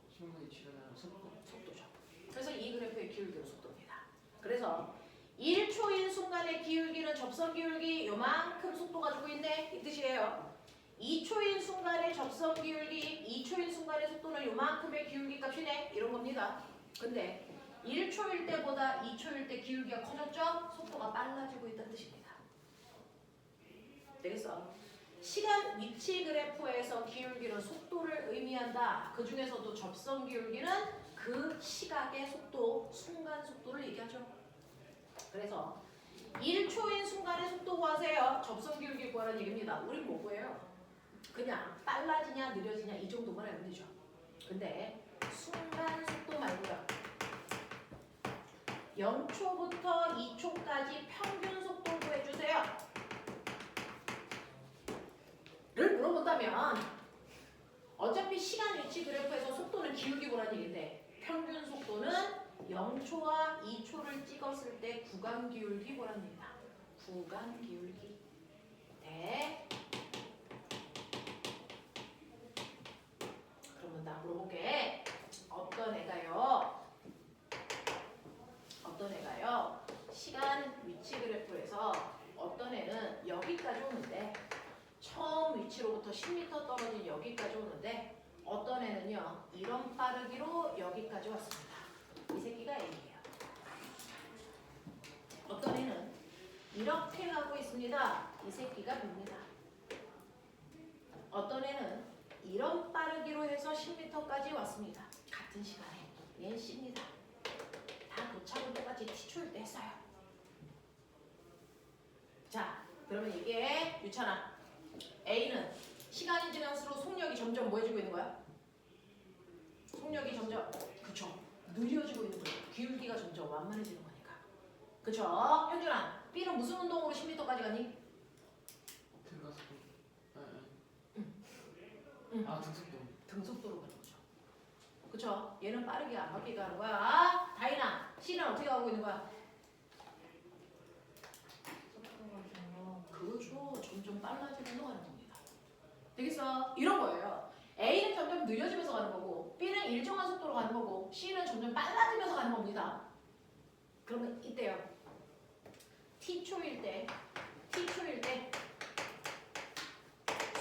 신문의 치료는 속도. 속도죠. 그래서 이 그래프의 기울기는 속도입니다. 그래서 1초인 순간의 기울기는 접선 기울기 요만큼 속도 가지고 있네 이 뜻이에요. 2초인 순간의 접선 기울기, 2초인 순간의 속도는 요만큼의 기울기 값이네 이런 겁니다. 근데 1초일 때보다 2초일 때 기울기가 커졌죠? 속도가 빨라지고 있다는 뜻입니다. 되겠어? 시간 위치 그래프에서 기울기는 속도를 의미한다. 그 중에서도 접선 기울기는 그 시각의 속도, 순간 속도를 얘기하죠. 그래서 1초인 순간의 속도 구하세요. 접선 기울기 구하라는 얘기입니다. 우린 뭐 구해요? 그냥 빨라지냐 느려지냐 이 정도만 알면 되죠. 근데 순간 속도 말고요. 0초부터 2초까지 평균 속도 구해주세요. 를 물어본다면 어차피 시간 위치 그래프에서 속도는 기울기 보라는 얘기인데 평균 속도는 0초와 2초를 찍었을 때 구간 기울기 보라는 얘기다. 구간 기울기. 네. 그러면 나 물어볼게. 어떤 애가요? 시간 위치 그래프에서 어떤 애는 여기까지 오는데 처음 위치로부터 10m 떨어진 여기까지 오는데 어떤 애는요 이런 빠르기로 여기까지 왔습니다. 이 새끼가 A예요. 어떤 애는 이렇게 가고 있습니다. 이 새끼가 B입니다. 어떤 애는 이런 빠르기로 해서 10m까지 왔습니다. 같은 시간에 얘는 C입니다. 다 도착은 똑같이 T초일 때 했어요. 자, 그러면 이게 유찬아 A는 시간이 지날수록 속력이 점점 뭐 해지고 있는 거야? 속력이 점점 그쵸 느려지고 있는 거예요. 기울기가 점점 완만해지는 거니까. 그쵸? 현준아 B는 무슨 운동으로 10m까지 가니? 등가속도. 응. 아 등속도. 등속도로 가는 거죠. 그쵸? 얘는 빠르게 안 바뀌게 가는 거야. 다이나 C는 어떻게 가고 있는 거야? 그렇죠. 점점 빨라지면서 가는 겁니다. 되겠어? 이런 거예요. A는 점점 느려지면서 가는 거고 B는 일정한 속도로 가는 거고 C는 점점 빨라지면서 가는 겁니다. 그러면 이때요. T초일 때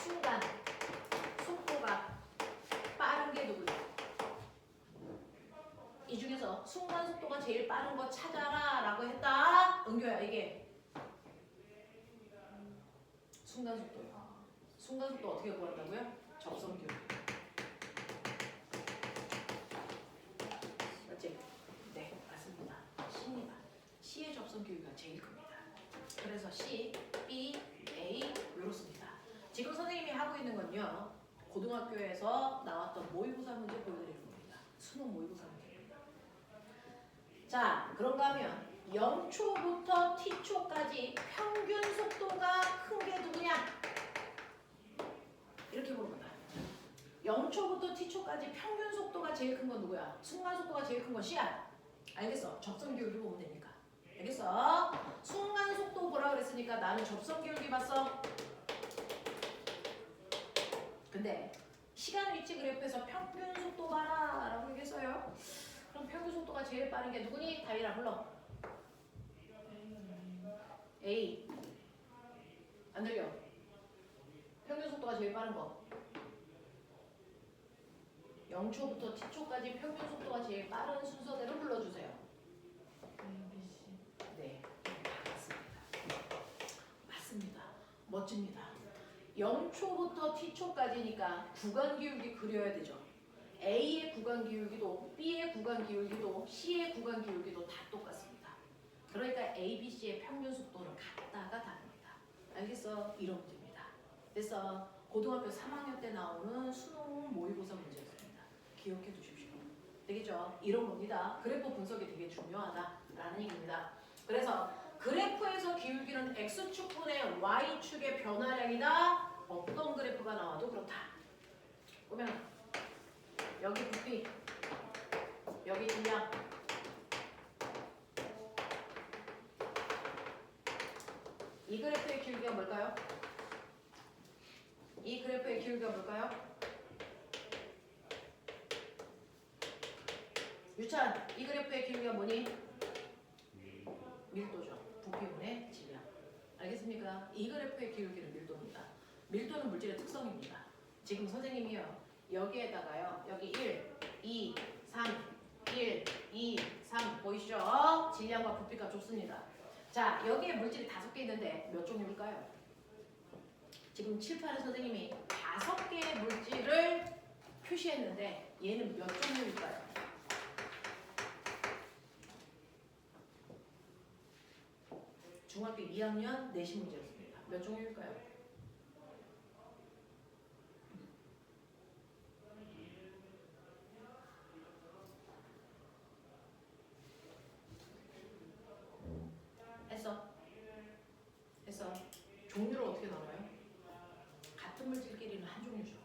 순간 속도가 빠른 게 누구예요? 이 중에서 순간 속도가 제일 빠른 거 찾아라 라고 했다. 은교야 이게 순간 속도요. 순간 속도 어떻게 구한다고요? 접선 기울기. 맞지? 네, 맞습니다. C입니다. C의 접선 기울기가 제일 큽니다. 그래서 C, B, A 이렇습니다. 지금 선생님이 하고 있는 건요. 고등학교에서 나왔던 모의고사 문제 보여드리는 겁니다. 수능 모의고사 문제입니다. 자, 그런가 하면 0초부터 T초까지 평균 속도가 큰 게 누구냐? 이렇게 물어본다. 0초부터 T초까지 평균 속도가 제일 큰 건 누구야? 순간 속도가 제일 큰 건 C야. 알겠어? 접선 기울기 보면 되니까. 알겠어? 순간 속도 보라 그랬으니까 나는 접선 기울기 봤어. 근데 시간 위치 그래프에서 평균 속도 봐라 라고 얘기했어요. 그럼 평균 속도가 제일 빠른 게 누구니? 다이라 불러. A. 안 들려? 평균 속도가 제일 빠른 거. 0초부터 T초까지 평균 속도가 제일 빠른 순서대로 불러주세요. 네, 맞습니다. 맞습니다. 멋집니다. 0초부터 T초까지니까 구간 기울기 그려야 되죠. A의 구간 기울기도 B의 구간 기울기도 C의 구간 기울기도 다 똑같습니다. 그러니까 A, B, C의 평균 속도는 같다가 다릅니다. 알겠어? 이런 문제입니다. 그래서 고등학교 3학년 때 나오는 수능 모의고사 문제였습니다. 기억해 두십시오. 되겠죠? 이런 겁니다. 그래프 분석이 되게 중요하다라는 얘기입니다. 그래서 그래프에서 기울기는 X축분의 Y축의 변화량이다. 어떤 그래프가 나와도 그렇다. 보면 여기 부피, 여기 질량, 이 그래프의 기울기가 뭘까요? 이 그래프의 기울기가 뭘까요? 유찬, 이 그래프의 기울기가 뭐니? 밀도죠. 부피분의 질량. 알겠습니까? 이 그래프의 기울기는 밀도입니다. 밀도는 물질의 특성입니다. 지금 선생님이요. 여기에다가요. 여기 1, 2, 3, 1, 2, 3 보이시죠? 질량과 부피가 좋습니다. 자, 여기에 물질이 5개 있는데 몇 종류일까요? 지금 칠판에 선생님이 5개의 물질을 표시했는데 얘는 몇 종류일까요? 중학교 2학년 내신 문제였습니다. 몇 종류일까요? 했어. 종류를 어떻게 나눠요? 같은 물질끼리는 한 종류죠.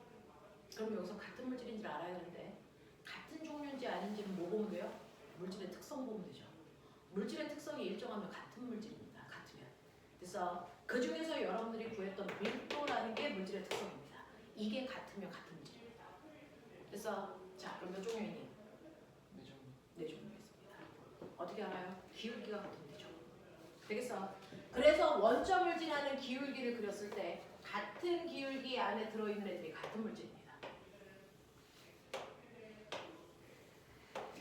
그럼 여기서 같은 물질인지를 알아야 되는데 같은 종류인지 아닌지는 뭐 보면 돼요? 물질의 특성 보면 되죠. 물질의 특성이 일정하면 같은 물질입니다. 같으면. 그래서 그 중에서 여러분들이 구했던 밀도라는 게 물질의 특성입니다. 이게 같으면 같은 물질입니다. 그래서 자, 그럼 몇 종류이니? 네 종류겠습니다. 어떻게 알아요? 기울기가 같으면 되죠. 되겠어? 그래서 원점을 지나는 기울기를 그렸을 때 같은 기울기 안에 들어있는 애들이 같은 물질입니다.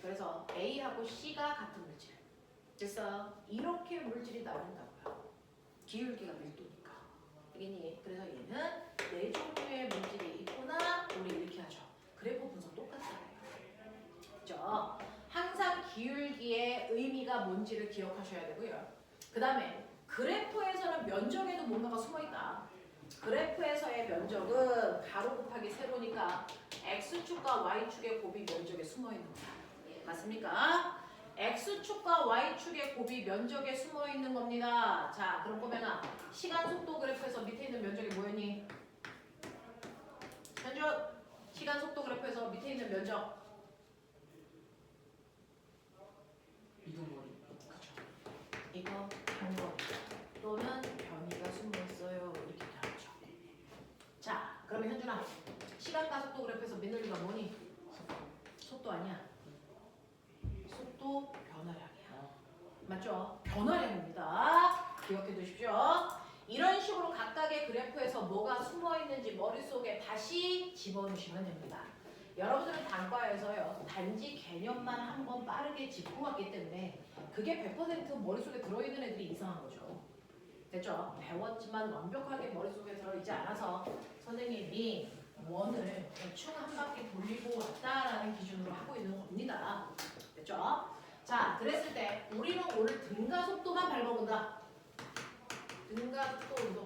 그래서 A하고 C가 같은 물질. 그래서 이렇게 물질이 나눈다고요. 기울기가 밀도니까. 알겠니? 그래서 얘는 4종류의 물질이 있구나. 우리 이렇게 하죠. 그래프 분석 똑같아요. 그죠? 항상 기울기의 의미가 뭔지를 기억하셔야 되고요. 그 다음에 그래프에서는 면적에도 뭔가가 숨어있다. 그래프에서의 면적은 가로 곱하기 세로니까 X축과 Y축의 곱이 면적에 숨어있는 거다. 맞습니까? X축과 Y축의 곱이 면적에 숨어있는 겁니다. 자, 그럼 보면은 시간 속도 그래프에서 밑에 있는 면적이 뭐였니? 현준, 시간 속도 그래프에서 밑에 있는 면적. 이동거리. 그쵸. 이거 변거 또는 변이가 숨어있어요. 이렇게 나오죠. 자, 그러면 현준아, 시간과 속도 그래프에서 민들리가 뭐니? 속도 아니야. 속도 변화량이야. 맞죠? 변화량입니다. 기억해 두십시오. 이런 식으로 각각의 그래프에서 뭐가 숨어 있는지 머릿속에 다시 집어넣으시면 됩니다. 여러분들은 단과에서요. 단지 개념만 한번 빠르게 짚고 왔기 때문에 그게 100% 머릿속에 들어있는 애들이 이상한 거죠. 됐죠? 배웠지만 완벽하게 머릿속에 들어있지 않아서 선생님이 원을 대충 한 바퀴 돌리고 왔다라는 기준으로 하고 있는 겁니다. 됐죠? 자, 그랬을 때 우리는 오늘 등가속도만 밟아본다. 등가속도 운동.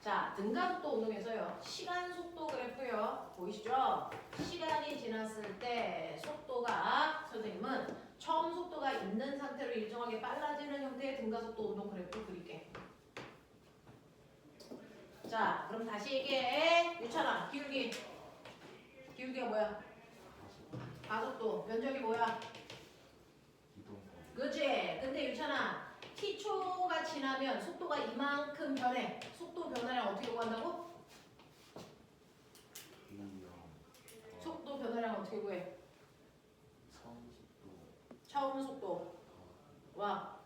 자, 등가속도 운동에서요. 시간 속도 그래프요. 보이시죠? 시간이 지났을 때 속도가 선생님은 처음 속도가 있는 상태로 일정하게 빨라지는 형태의 등가속도 운동 그래프 그릴게. 자, 그럼 다시 얘기해. 유찬아, 기울기. 기울기가 뭐야? 가속도. 면적이 뭐야? 그치? 근데 유찬아, t초가 지나면 속도가 이만큼 변해. 속도 변화량 어떻게 구한다고? 속도 변화량 어떻게 구해? 처음 속도. 와.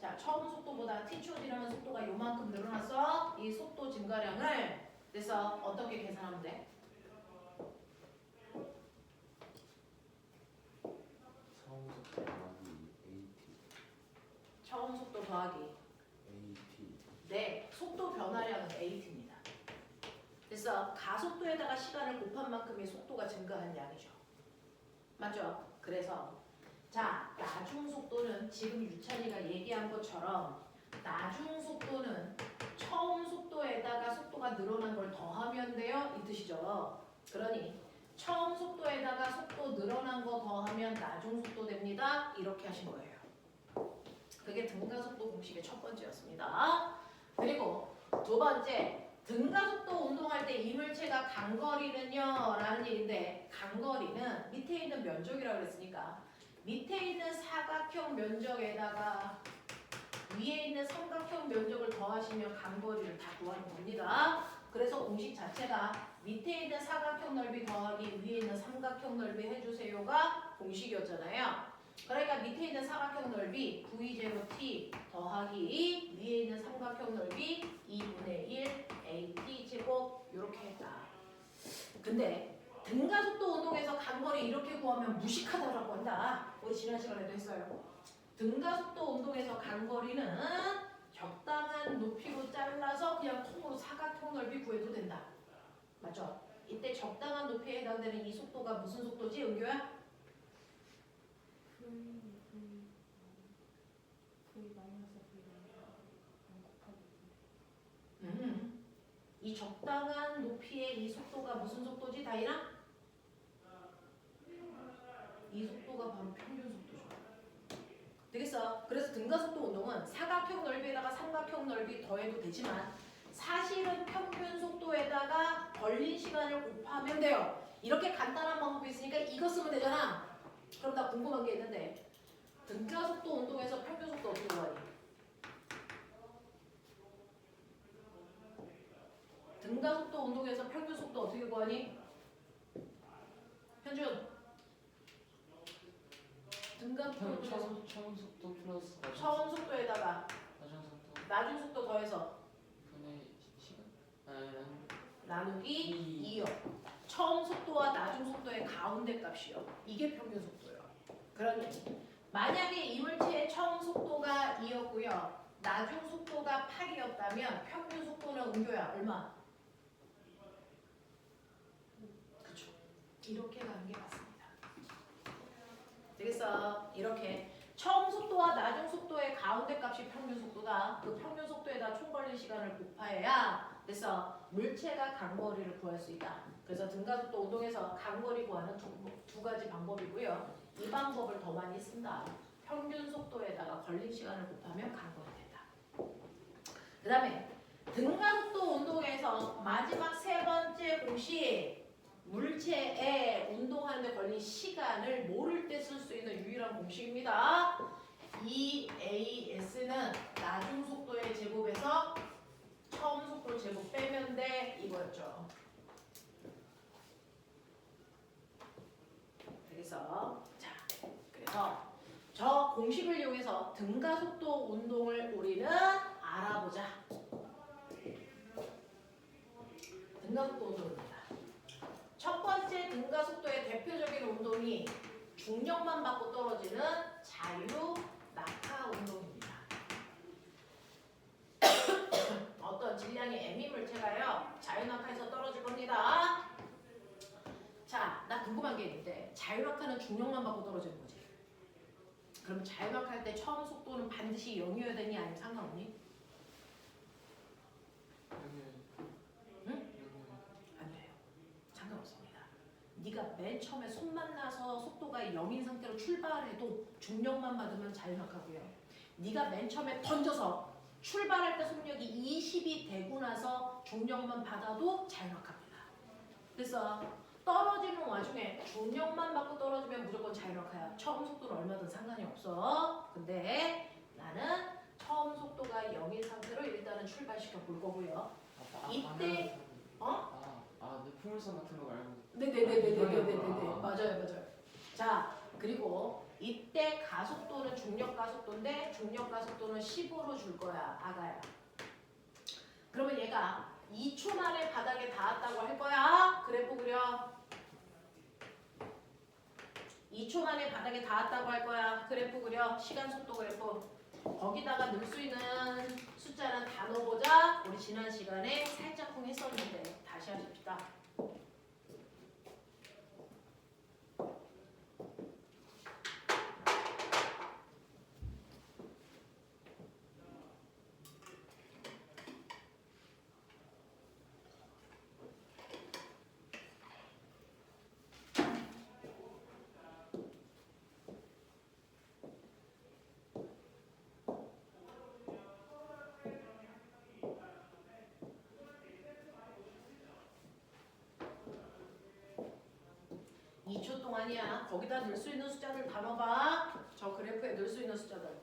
자, 처음 속도보다 t초 지나면 속도가 요만큼 늘어났어. 이 속도 증가량을 그래서 어떻게 계산하면 돼? 처음 속도 더하기 네, 속도 변화량은 AT입니다. 그래서 가속도에다가 시간을 곱한 만큼의 속도가 증가한 양이죠. 맞죠? 그래서 자, 나중 속도는 지금 유찬이가 얘기한 것처럼 나중 속도는 처음 속도에다가 속도가 늘어난 걸 더하면 돼요. 이 뜻이죠. 그러니 처음 속도에다가 속도 늘어난 거 더하면 나중 속도 됩니다. 이렇게 하신 거예요. 그게 등가속도 공식의 첫 번째였습니다. 그리고 두 번째, 등가속도 운동할 때 이물체가 간거리는요 라는 얘기인데 간거리는 밑에 있는 면적이라고 그랬으니까 밑에 있는 사각형 면적에다가 위에 있는 삼각형 면적을 더하시면 간거리를 다 구하는 겁니다. 그래서 공식 자체가 밑에 있는 사각형 넓이 더하기 위에 있는 삼각형 넓이 해주세요가 공식이었잖아요. 그러니까 밑에 있는 사각형 넓이 V0t 더하기 위에 있는 삼각형 넓이 2분의 1 AT 제곱 이렇게 했다. 근데 등가속도 운동에서 간거리 이렇게 구하면 무식하다라고 한다. 우리 지난 시간에도 했어요. 등가속도 운동에서 간거리는 적당한 높이로 잘라서 그냥 통으로 사각형 넓이 구해도 된다. 맞죠? 이때 적당한 높이에 해당되는 이 속도가 무슨 속도지, 은교야? 이 적당한 높이의 이 속도가 무슨 속도지, 다이나? 이 속도가 바로 평균 속도죠. 되겠어? 그래서 등가속도 운동은 사각형 넓이에다가 삼각형 넓이 더해도 되지만 사실은 평균 속도에다가 걸린 시간을 곱하면 돼요. 이렇게 간단한 방법이 있으니까 이거 쓰면 되잖아. 그럼 나 궁금한 게 있는데 등가속도 운동에서 평균 속도 어떻게 구하니? 등가속도 운동에서 평균 속도 어떻게 구하니? 현준. 등가속도 운동에서 처음 속도 플러스 처음 속도에다가 나중 속도 나중 속도 더해서 분의 시간 나누기 2요. 처음 속도와 나중 속도의 가운데 값이요. 이게 평균 속도예요. 그러니 만약에 이물체의 처음 속도가 2였고요. 나중 속도가 8이었다면 평균 속도는 은교야 얼마? 그렇죠. 이렇게 가는 게 맞습니다. 되겠어? 이렇게 처음 속도와 나중 속도의 가운데 값이 평균 속도다. 그 평균 속도에다 총 걸린 시간을 곱해야 그래서 물체가 간거리를 구할 수 있다. 그래서 등가속도 운동에서 간거리 구하는 두 가지 방법이고요. 이 방법을 더 많이 쓴다. 평균 속도에다가 걸린 시간을 곱하면 간거리 된다. 그 다음에 등가속도 운동에서 마지막 세 번째 공식 물체에 운동하는데 걸린 시간을 모를 때 쓸 수 있는 유일한 공식입니다. EAS는 나중 속도의 제곱에서 처음 속도 제곱 빼면 돼 이거였죠. 그래서 저 공식을 이용해서 등가속도 운동을 우리는 알아보자. 등가속도 운동입니다. 첫 번째 등가속도의 대표적인 운동이 중력만 받고 떨어지는 자유 낙하 운동입니다. 어떤 질량의 m 물체가요 자유 낙하에서 떨어질 겁니다. 자, 나 궁금한 게 있는데 자유 낙하는 중력만 받고 떨어지는 거지. 그럼 자유 낙하할 때 처음 속도는 반드시 0이어야 되니 아니면 상관없니? 안 돼요. 상관없습니다. 네가 맨 처음에 손 만나서 속도가 0인 상태로 출발해도 중력만 받으면 자유 낙하고요. 네가 맨 처음에 던져서 출발할 때 속력이 20이 되고 나서 중력만 받아도 자유 낙하입니다. 그래서 떨어지는 와중에 중력만 받고 떨어지면 무조건 자유 낙하야. 처음 속도는 얼마든 상관이 없어. 근데 나는 처음 속도가 0인 상태로 일단은 출발시켜 볼 거고요. 이때 풍물선 같은 거 말고 네네네네네네네 맞아요. 자 그리고 이때 가속도는 중력 가속도인데 중력 가속도는 10으로 줄 거야 아가야. 그러면 얘가 2초 만에 바닥에 닿았다고 할 거야. 그래프 그려. 2초 만에 바닥에 닿았다고 할 거야. 그래프 그려. 시간 속도 그래프. 거기다가 넣을 수 있는 숫자는 다 넣어보자. 우리 지난 시간에 살짝쿵 했었는데 다시 하십시다. 동안이야. 거기다 넣을 수 있는 숫자들 다 넣어봐. 저 그래프에 넣을 수 있는 숫자들.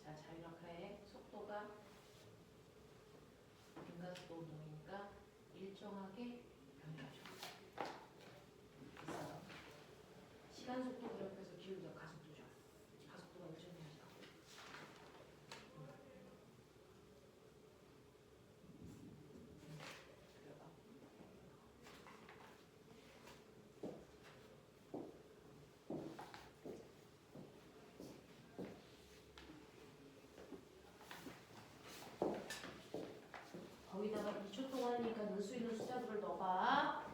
자, 자유낙하의 속도가 인가속도 운동이니까 일정하게 변해가죠. 그래서 시간 속도 그래프에서 기울기가 가속도죠. 가속도가 일정해야죠. 그래봐. 거기다가 2초 동안이니까 넣을 수 있는 숫자들을 넣어봐.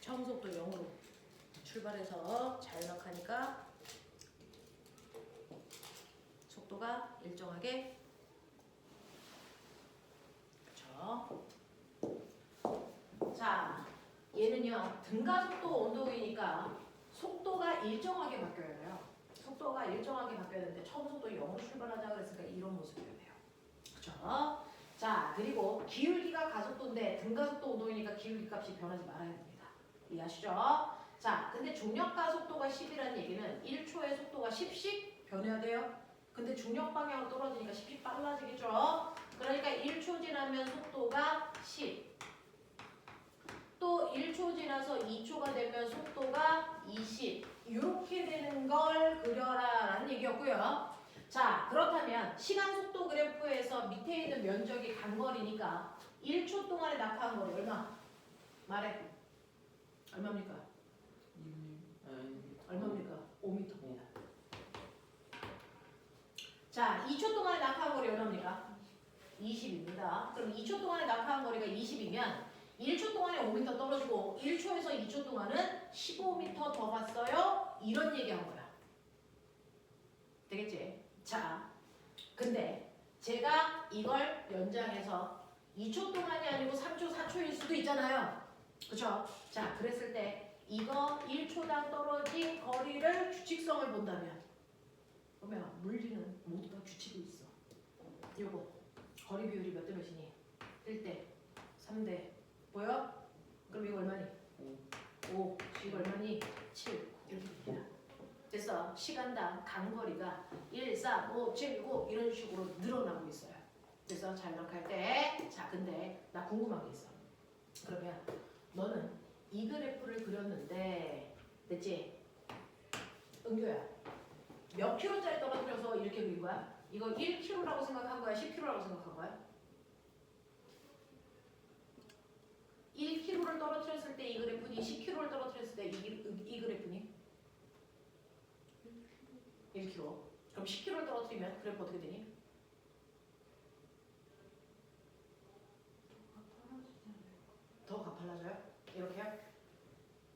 처음 속도 0으로 출발해서 자유낙하니까 속도가 일정하게 그렇죠. 자, 얘는요 등가속도 운동이니까 속도가 일정하게 바뀌어야 돼요. 속도가 일정하게 바뀌어야 되는데 처음 속도 0으로 출발하자 그랬으니까 이런 모습이어야 돼요. 그렇죠? 자, 그리고 기울기가 가속도인데 등가속도 운동이니까 기울기 값이 변하지 말아야 됩니다. 이해하시죠? 자, 근데 중력 가속도가 10이라는 얘기는 1초의 속도가 10씩 변해야 돼요. 근데 중력 방향으로 떨어지니까 10이 빨라지겠죠? 그러니까 1초 지나면 속도가 10. 또 1초 지나서 2초가 되면 속도가 20. 이렇게 되는 걸 그려라 라는 얘기였고요. 자, 그렇다면 시간 속도 그래프에서 밑에 있는 면적이 간거리니까 1초 동안에 낙하한 거리 얼마? 말해. 얼마입니까? 얼마입니까? 5m입니다. 자, 2초 동안에 낙하한 거리 얼마입니까? 20입니다. 그럼 2초 동안에 낙하한 거리가 20이면 1초 동안에 5m 떨어지고 1초에서 2초 동안은 15m 더 갔어요. 이런 얘기한 거야. 되겠지? 자, 근데 제가 이걸 연장해서 2초 동안이 아니고 3초, 4초일 수도 있잖아요. 그쵸? 자, 그랬을 때 이거 1초당 떨어진 거리를 규칙성을 본다면 그러면 물리는 모두 다 규칙이 있어. 요거 거리 비율이 몇 대 몇이니? 1대 3대 보여? 그럼 이거 얼마니? 5. 이거 얼마니? 7. 이렇게 됩니다. 됐어. 시간당 간거리가 1, 4, 5, 7, 9 이런 식으로 늘어나고 있어요. 그래서 자유낙할 때, 자, 근데 나 궁금한 게 있어. 그러면 너는 이 그래프를 그렸는데, 됐지? 은교야, 몇 킬로짜리 떨어뜨려서 이렇게 그린 거야? 이거 1킬로라고 생각한 거야? 10킬로라고 생각한 거야? 1킬로를 떨어뜨렸을 때 이 그래프니, 10킬로를 떨어뜨렸을 때 이 그래프니? 1kg. 그럼 10kg를 떨어뜨리면 그래프 어떻게 되니? 더 가팔라져요? 이렇게요?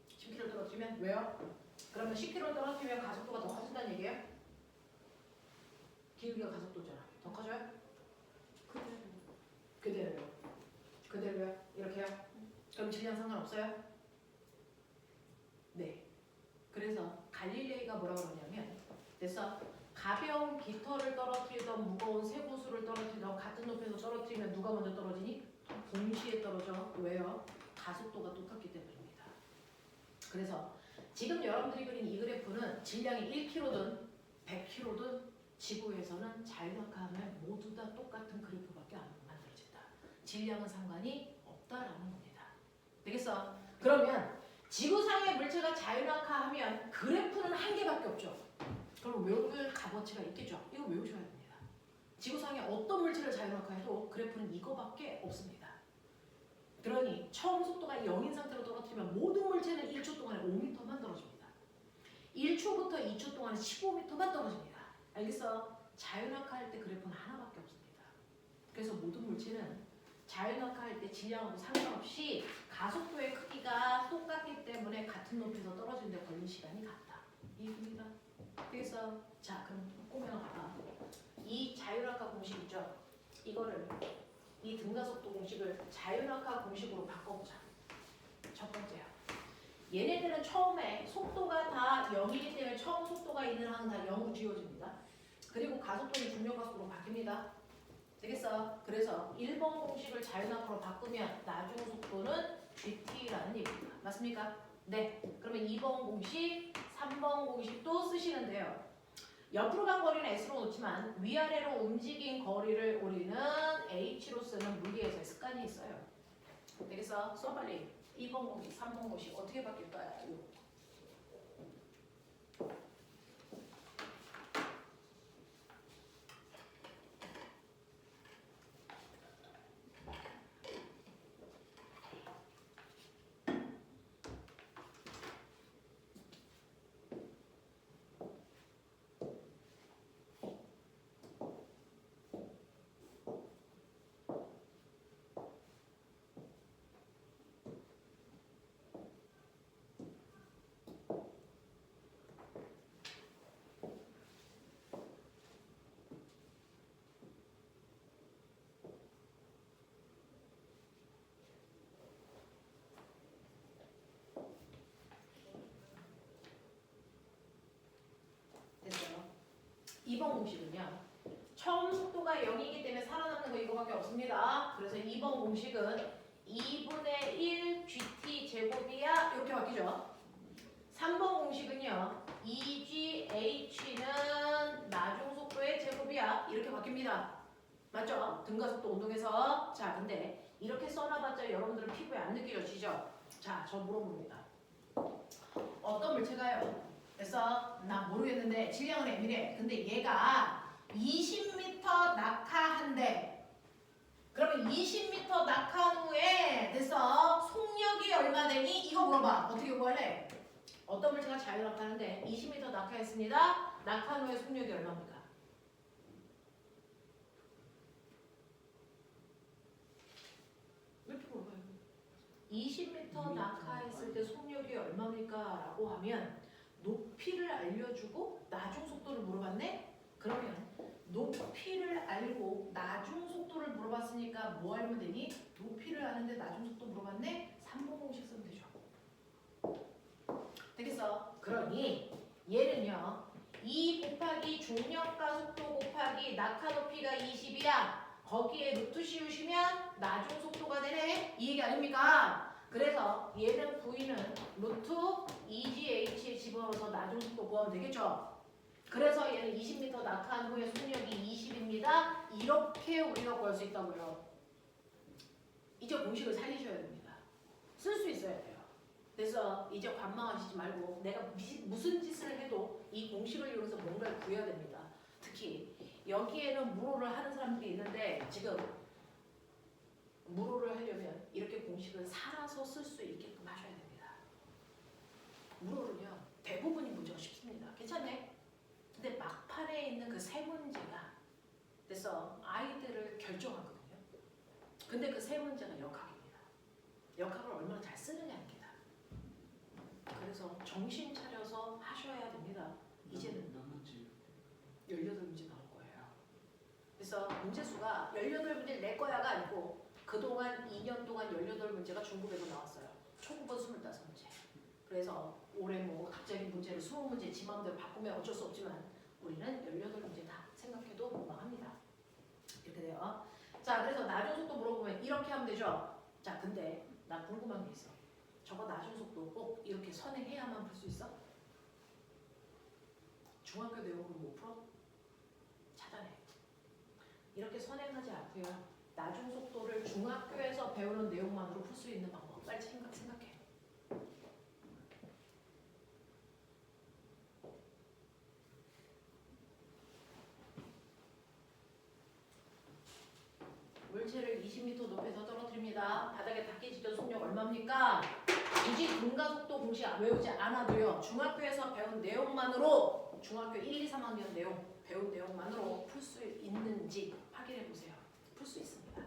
10kg를 떨어뜨리면 왜요? 그러면 10kg를 떨어뜨리면 가속도가 더 커진다는 얘기예요? 기울기가 가속도잖아. 더 커져요? 그대로요. 그대로요? 이렇게요? 그럼 질량 상관없어요? 네. 그래서 갈릴레이가 뭐라 그러냐면 그래서 가벼운 깃털을 떨어뜨리던 무거운 쇠구슬을 떨어뜨리던 같은 높이에서 떨어뜨리면 누가 먼저 떨어지니? 동시에 떨어져. 왜요? 가속도가 똑같기 때문입니다. 그래서 지금 여러분들이 그린 이 그래프는 질량이 1kg든 100kg든 지구에서는 자유낙하하면 모두 다 똑같은 그래프밖에 안 만들어진다. 질량은 상관이 없다라는 겁니다. 되겠어? 그러면 지구상의 물체가 자유낙하하면 그래프는 한 개밖에 없죠. 그럼 외울 값어치가 있겠죠. 이거 외우셔야 됩니다. 지구상에 어떤 물체를 자유낙하해도 그래프는 이거밖에 없습니다. 그러니 처음 속도가 0인 상태로 떨어뜨리면 모든 물체는 1초 동안에 5m만 떨어집니다. 1초부터 2초 동안에 15m만 떨어집니다. 알겠어? 자유낙하할 때 그래프는 하나밖에 없습니다. 그래서 모든 물체는 자유낙하할 때 질량하고 상관없이 가속도의 크기가 똑같기 때문에 같은 높이에서 떨어지는데 걸린 시간이 같다. 이해됩니까? 그래서 자, 그럼 꼬매나 봐봐. 이 자유낙하 공식 있죠? 이거를 이 등가속도 공식을 자유낙하 공식으로 바꿔보자. 첫 번째야. 얘네들은 처음에 속도가 다 0이기 때문에 처음 속도가 있는 항은 다 0으로 지워집니다. 그리고 가속도는 중력가속도로 바뀝니다. 되겠어? 그래서 1번 공식을 자유낙하로 바꾸면 나중 속도는 GT라는 얘기입니다. 맞습니까? 네. 그러면 2번 공식, 3번 공식도 쓰시는데요. 옆으로 간 거리는 S로 놓지만 위아래로 움직인 거리를 우리는 H로 쓰는 물리에서의 습관이 있어요. 되겠어? 써 빨리. 2번 공식, 3번 공식 어떻게 바뀔까요? 됐어요. 2번 공식은요. 처음 속도가 0이기 때문에 살아남는 거 이거밖에 없습니다. 그래서 2번 공식은 2분의 1 GT 제곱이야. 이렇게 바뀌죠. 3번 공식은요. 2GH는 나중 속도의 제곱이야. 이렇게 바뀝니다. 맞죠? 등가속도 운동에서. 자, 근데 이렇게 써놔봤자 여러분들은 피부에 안 느껴지죠? 자, 저 물어봅니다. 어떤 물체가요? 그래서 나 모르겠는데 질량은 M이래. 근데 얘가 20m 낙하한대. 그러면 20m 낙하한 후에 됐어. 속력이 얼마 되니? 이거 물어봐. 어떻게 구할래? 어떤 물체가 자유낙하하는데 20m 낙하했습니다. 낙하한 후에 속력이 얼마입니까? 이렇게 물어봐요. 20m 낙하했을 때 속력이 얼마입니까? 라고 하면 높이를 알려주고 나중 속도를 물어봤네? 그러면 높이를 알고 나중 속도를 물어봤으니까 뭐 알면 되니? 높이를 아는데 나중 속도 물어봤네? 3번 공식 쓰면 되죠. 되겠어? 그러니 얘는요. 2 곱하기 중력가 속도 곱하기 낙하 높이가 20이야. 거기에 루트 씌우시면 나중 속도가 되네. 이 얘기 아닙니까? 그래서 얘는 구이는 루트 2GH에 집어넣어서 나중 속도 구하면 되겠죠? 그래서 얘는 20m 낙하한 후에 속력이 20입니다. 이렇게 우리가 구할 수 있다고요. 이제 공식을 살리셔야 됩니다. 쓸 수 있어야 돼요. 그래서 이제 관망하시지 말고 내가 무슨 짓을 해도 이 공식을 이용해서 뭔가를 구해야 됩니다. 특히 여기에는 물어를 하는 사람들이 있는데 지금 물어를 하려면 이렇게 공식을 살아서 쓸 수 있게끔 하셔야 됩니다. 물어는요 대부분이 문제가 쉽습니다. 괜찮네? 근데 막판에 있는 그 세 문제가 그래서 아이들을 결정하거든요. 근데 그 세 문제가 역학입니다. 역학을 얼마나 잘 쓰느냐입니다. 그래서 정신 차려서 하셔야 됩니다. 이제는 몇 문제? 18문제 나올 거예요. 그래서 문제수가 18문제 낼 거야가 아니고 그동안 2년 동안 18문제가 중급에서 나왔어요. 초급은 25문제. 그래서 올해 뭐 갑자기 문제를 20문제 지 마음대로 바꾸면 어쩔 수 없지만 우리는 18문제 다 생각해도 무방합니다. 이렇게 돼요. 자, 그래서 나중 속도 물어보면 이렇게 하면 되죠. 자, 근데 나 궁금한 게 있어. 저거 나중 속도 꼭 이렇게 선행해야만 풀 수 있어? 중학교 내용을 못 풀어? 찾아내. 이렇게 선행하지 않고요. 나중 속도를 중학교에서 배우는 내용만으로 풀 수 있는 방법. 빨리 생각해. 물체를 20m 높이에서 떨어뜨립니다. 바닥에 닿기 직전 속력 얼마입니까? 굳이 등가속도 공식 외우지 않아도요. 중학교에서 배운 내용만으로 중학교 1, 2, 3학년 내용 배운 내용만으로 풀 수 있는지 확인해 보세요. 풀 수 있습니다.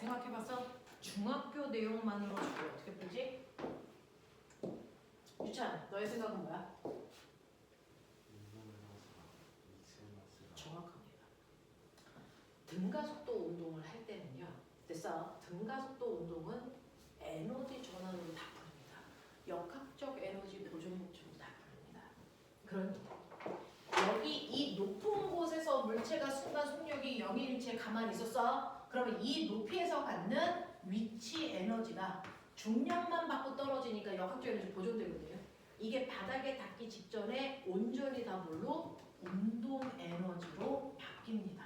생각해봤어? 중학교 내용만으로 주고 어떻게 풀지? 유찬, 너의 생각은 뭐야? 정확합니다. 등가속도 운동을 할 때는요. 됐어. 등가속도 운동은 에너지 전환으로 다 풉니다. 역학적 에너지 보존 목적으로 다 풉니다. 그러니까 여기 이 높은 곳에서 물체가 순간 속력이 0인 채 가만히 있었어. 그러면 이 높이에서 갖는 위치 에너지가 중력만 받고 떨어지니까 역학적 에너지 보존되거든요. 이게 바닥에 닿기 직전에 온전히 다 뭘로? 운동 에너지로 바뀝니다.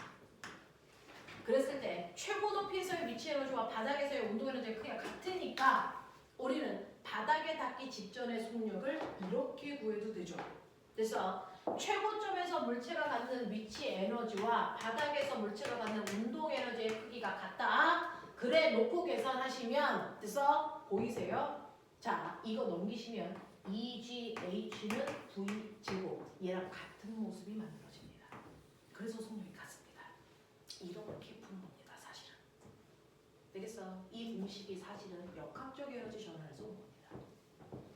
그랬을 때 최고 높이에서의 위치 에너지와 바닥에서의 운동 에너지의 크기가 같으니까 우리는 바닥에 닿기 직전의 속력을 이렇게 구해도 되죠. 그래서 최고점에서 물체가 갖는 위치 에너지와 바닥에서 물체가 갖는 운동 에너지의 크기가 같다. 그래 놓고 계산하시면 그래서 보이세요? 자, 이거 넘기시면 EGH는 V제곱 얘랑 같은 모습이 만들어집니다. 그래서 속력이 같습니다. 이렇게 푸는 겁니다. 사실은. 되겠어? 이 공식이 사실은 역학적 에너지 전환을 쏜 겁니다.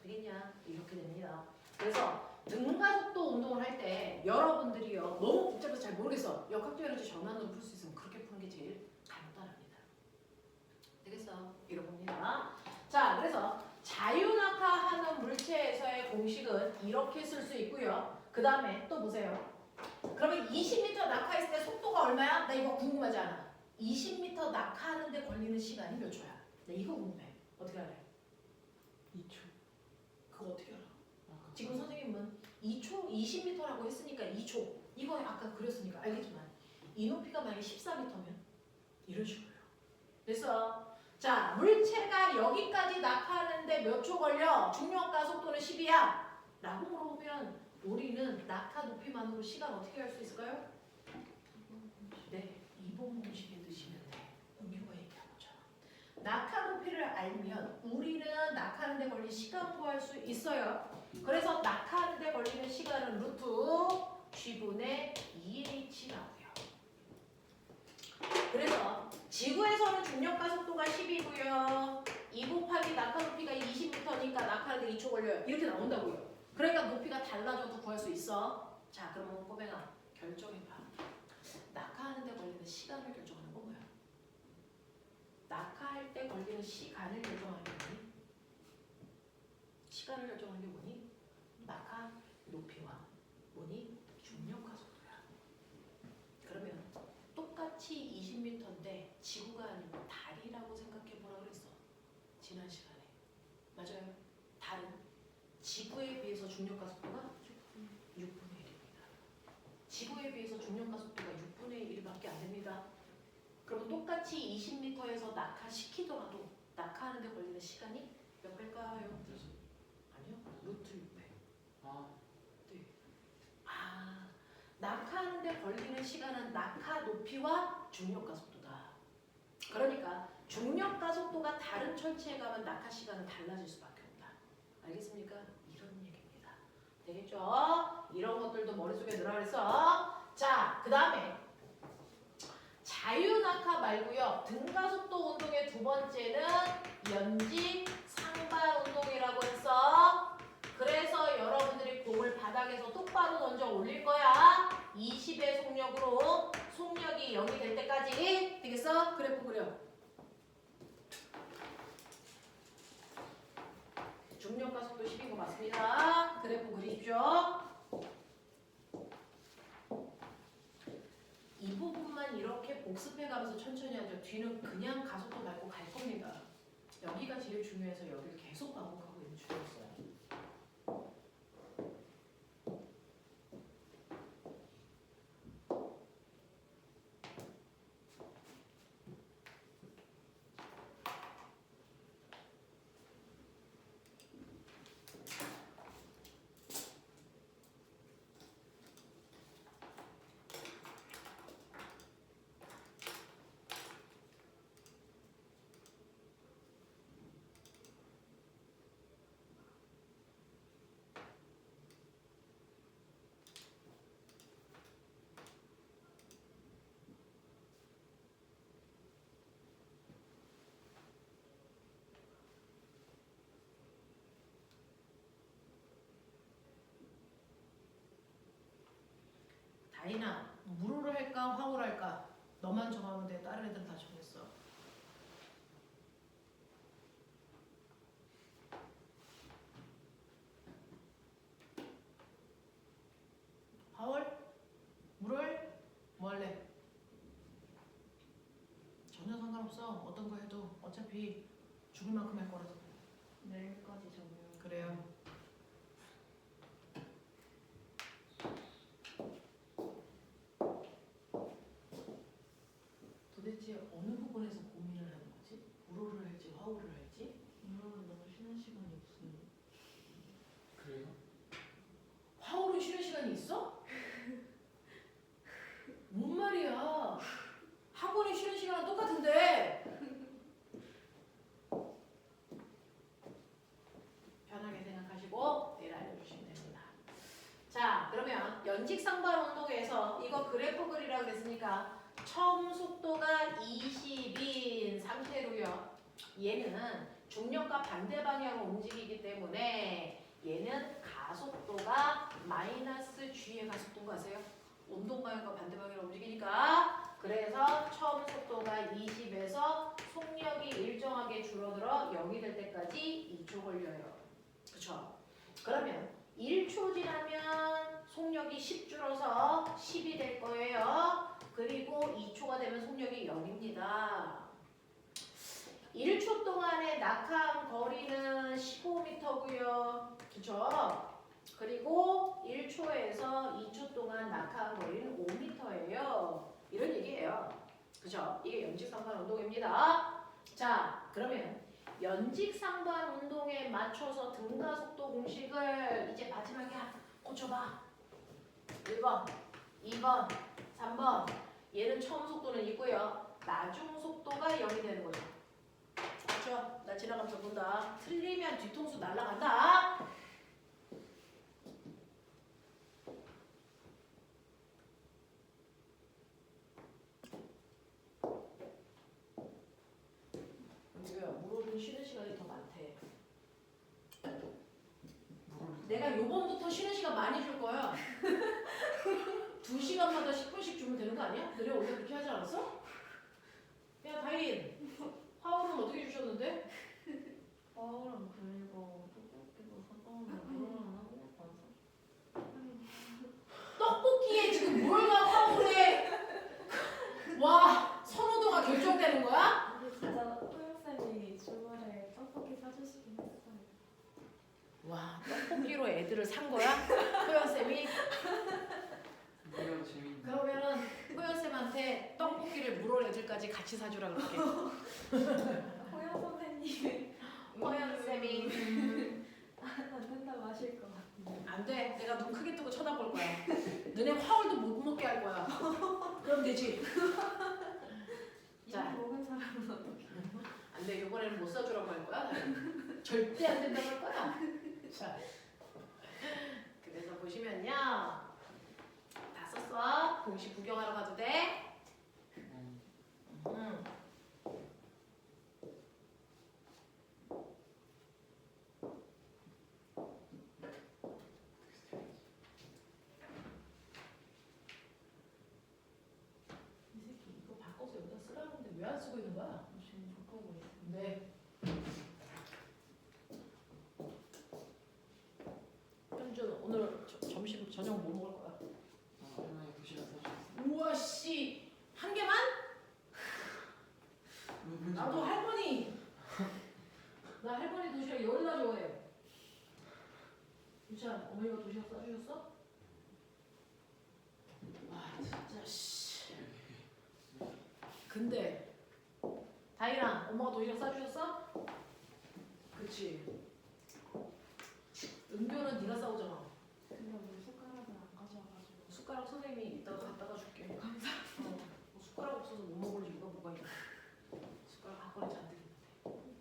되겠냐? 이렇게 됩니다. 그래서 등가속도 운동을 할 때 여러분들이요 너무 복잡해서 잘 모르겠어. 역학적 에너지 전환으로 풀 수 있으면 그렇게 푸는 게 제일 간단합니다. 되겠어? 이러봅니다. 자, 그래서 자유낙하하는 물체에서의 공식은 이렇게 쓸 수 있고요. 그 다음에 또 보세요. 그러면 20m 낙하했을 때 속도가 얼마야? 나 이거 궁금하지 않아. 20m 낙하하는데 걸리는 시간이 몇 초야? 나 이거 궁금해. 어떻게 알아요? 2초. 그거 어떻게 알아? 지금 선생님은 2초, 20m라고 했으니까 2초. 이거 아까 그렸으니까 알겠지만 이 높이가 만약에 14m면 이런 식으로요. 그래서 자, 물체가 여기까지 낙하하는데 몇 초 걸려? 중력과 속도는 10이야. 라고 물어보면 우리는 낙하 높이만으로 시간 어떻게 할 수 있을까요? 네, 이번 공식에 넣으시면 돼. 이거 얘기한 거잖아. 낙하 높이를 알면 우리는 낙하하는 데 걸린 시간 구할 수 있어요. 그래서 낙하하는 데 걸리는 시간은 루트 G분의 2H라고요. 그래서 지구에서는 중력과 속도가 10이고요. 2 곱하기 낙하 높이가 20m니까 낙하하는데 2초 걸려요. 이렇게 나온다고요. 그러니까 높이가 달라져도 구할 수 있어. 자, 그러면 꼬맹아 결정해봐. 낙하하는데 걸리는 시간을 결정하는 거 뭐야? 낙하할 때 걸리는 시간을 결정하는 게 뭐니? 시간을 결정하는 게 뭐니? 낙하 높이와 뭐니? 중력과 속도야. 그러면 똑같이 20m인데 지구가 아니고 달이라고 생각해 보라 그랬어. 지난 시간에. 맞아요. 달은 지구에 비해서 중력과 속도가 6분의 1입니다. 지구에 비해서 중력과 속도가 6분의 1밖에 안 됩니다. 그럼 똑같이 20m에서 낙하시키더라도 낙하하는 데 걸리는 시간이 몇 배일까요? 아니요. 루트 6배. 네. 낙하하는 데 걸리는 시간은 낙하 높이와 중력과 속도다. 그러니까 중력과 속도가 다른 천체에 가면 낙하 시간은 달라질 수밖에 없다. 알겠습니까? 이런 얘기입니다. 되겠죠? 이런 것들도 머릿속에 넣으라 그랬어. 자, 그 다음에 자유낙하 말고요. 등가속도 운동의 두 번째는 연직 상반 운동이라고 했어. 그래서 여러분들이 공을 바닥에서 똑바로 던져 올릴 거야. 20의 속력으로 속력이 0이 될 때까지. 되겠어? 그래프 그려. 중력과 속도 10인 거 맞습니다. 그래프 그리십시오. 이 부분만 이렇게 복습해가면서 천천히 하죠. 뒤는 그냥 가속도 밟고 갈 겁니다. 여기가 제일 중요해서 여기를 계속 반복하고 있는 중이었어요. 다인아, 무료를 할까 화오를 할까? 너만 정하면 돼. 다른 애들은 다 정했어. 화올? 물을? 뭐 할래? 전혀 상관없어. 어떤 거 해도 어차피 죽을 만큼 할 거라서. 내일까지 정리하고. 그래요. 도대체 어느 부분에서 고민을 하는 거지? 불호를 할지 화호를 할지? 오늘은 너무 쉬는 시간이 없으니. 그래요? 화호를 쉬는 시간이 있어? 뭔 말이야? 학원이 쉬는 시간은 똑같은데. 편하게 생각하시고 내일 알려주시면 됩니다. 자, 그러면 연직상반 운동에서 이거 그래프 그리라 그랬으니까 처음 속도가 20인 상태로요. 얘는 중력과 반대 방향으로 움직이기 때문에 얘는 가속도가 마이너스 g의 가속도가 아세요? 운동 방향과 반대 방향으로 움직이니까. 그래서 처음 속도가 20에서 속력이 일정하게 줄어들어 0이 될 때까지 2초 걸려요. 그쵸? 그러면 1초 지나면 속력이 10 줄어서 10이 될 거예요. 그리고 2초가 되면 속력이 0입니다. 1초 동안의 낙하한 거리는 15m고요. 그쵸? 그리고 1초에서 2초 동안 낙하한 거리는 5m예요. 이런 얘기예요. 그죠? 이게 연직상반 운동입니다. 자, 그러면 연직상반 운동에 맞춰서 등가속도 공식을 이제 마지막에 고쳐봐. 1번, 2번, 3번. 얘는 처음 속도는 있고요. 나중 속도가 0이 되는 거죠. 그렇죠? 나 지나가면서 본다. 틀리면 뒤통수 날아간다. 무릎은 쉬는 시간이 더 많대. 내가 요번부터 쉬는 시간 많이 줄 거야. 2시간마다 10분씩 주면 되는 거 아니야? 너네 원래 그렇게 하지 않았어? 야, 다인. 화오는 어떻게 주셨는데? 파워랑 그리고 떡볶이도 샀다는데 물어는 하고 가서. 떡볶이에 지금 뭘가 화오래? 와, 선호도가 결정되는 거야? 근데 진짜 호영쌤이 주말에 떡볶이 사주시긴 했어요. 와, 떡볶이로 애들을 산 거야? 호연쌤이? 이거 재밌네. 그러면은 호연쌤한테 떡볶이를 물어 애들까지 같이 사주라 그럴게. 호영 선생님이 호연쌤이 안 된다고 하실 것 같은데. 안 돼. 내가 눈 크게 뜨고 쳐다볼 거야. 너네 화울도 못 먹게 할 거야. 그럼 되지. 이미 자. 먹은 사람은 어떻게? 안 돼. 이번에는 못 사주라고 할 거야. 절대 안 된다고 할 거야. 자, 그래서 보시면요. 다 썼어. 공식 구경하러 가도 돼. 응. 이 새끼 이거 바꿔서 여기다 쓰라는데 왜 안 쓰고 있는 거야? 지금 바꾸고 있어요. 네. 현준 오늘 점심 저녁 뭐 먹을 거야? 할머니 도시락 사주셨어요. 우와 씨, 한 개만? 나도 할머니. 나 할머니 도시락 열나 좋아해. 유찬, 어머니가 도시락 싸주셨어? 와 진짜 씨. 근데 다이랑 엄마가 도시락 싸주셨어? 그치. 은교는 네가 싸우잖아. 근데 우리 숟가락을 안 가져와가지고. 숟가락 선생님이 이따가 갖다가 줄게. 감사합니다. 뭐 숟가락 없어서 못 먹을 이유가 뭐가 있나? 숟가락 한 번에 잔뜩 있는데.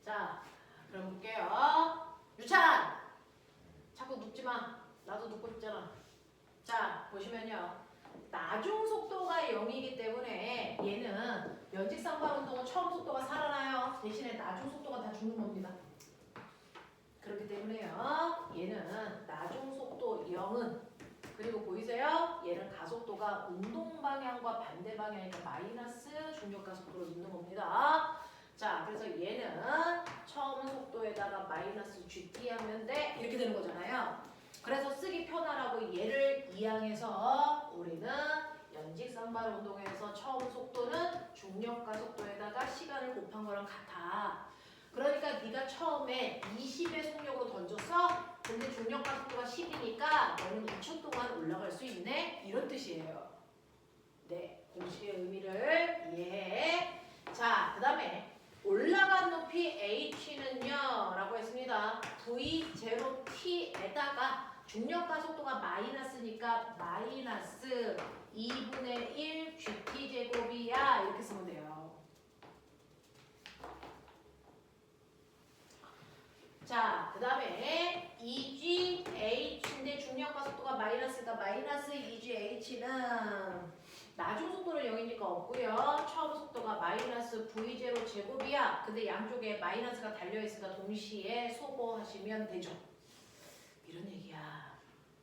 자, 그럼 볼게요. 유찬! 자꾸 눕지 마. 나도 눕고 있잖아. 자, 보시면요. 나중 속도가 0이기 때문에 얘는 연직상반 운동은 처음 속도가 살아나요. 대신에 나중 속도가 다 죽는 겁니다. 그렇기 때문에요. 얘는 나중 속도 0은 그리고 보이세요? 얘는 가속도가 운동 방향과 반대 방향이니까 마이너스 중력 가속도로 있는 겁니다. 자, 그래서 얘는 처음 속도에다가 마이너스 GT 하면 돼. 이렇게 되는 거잖아요. 그래서 쓰기 편하라고 얘를 이항해서 우리는 연직상발 운동에서 처음 속도는 중력 가속도에다가 시간을 곱한 거랑 같아. 그러니까 네가 처음에 20의 속력으로 던졌어? 근데 중력 가속도가 10이니까 너는 2초 동안 올라갈 수 있네? 이런 뜻이에요. 네, 공식의 의미를 이해해. 자, 그 다음에 올라간 높이 h는요 라고 했습니다. v0t에다가 중력 가속도가 마이너스니까 마이너스 2분의 1 gt 제곱이야 이렇게 쓰면 돼요. 자, 그 다음에 2GH인데 중력 가속도가 마이너스니까 마이너스 2GH는 나중 속도는 0이니까 없고요. 처음 속도가 마이너스 V0 제곱이야. 근데 양쪽에 마이너스가 달려있으니까 동시에 소거하시면 되죠. 이런 얘기야.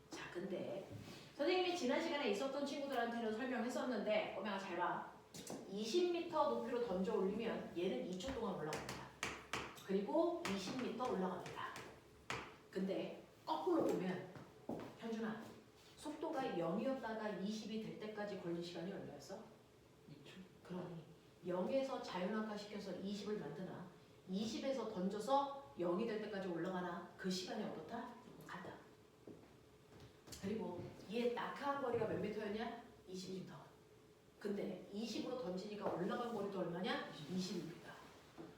자, 근데 선생님이 지난 시간에 있었던 친구들한테는 설명했었는데 꼬맹아 잘 봐. 20m 높이로 던져 올리면 얘는 2초 동안 올라갑니다. 그리고 20m 올라갑니다. 근데 거꾸로 보면 현준아 속도가 0이었다가 20이 될 때까지 걸린 시간이 얼마였어? 2초. 그러니 0에서 자율학화 시켜서 20을 만드나 20에서 던져서 0이 될 때까지 올라가나 그 시간이 어떻다? 같다. 그리고 얘 낙하한 거리가 몇 미터였냐? 20m. 근데 20으로 던지니까 올라간 거리도 얼마냐? 20m.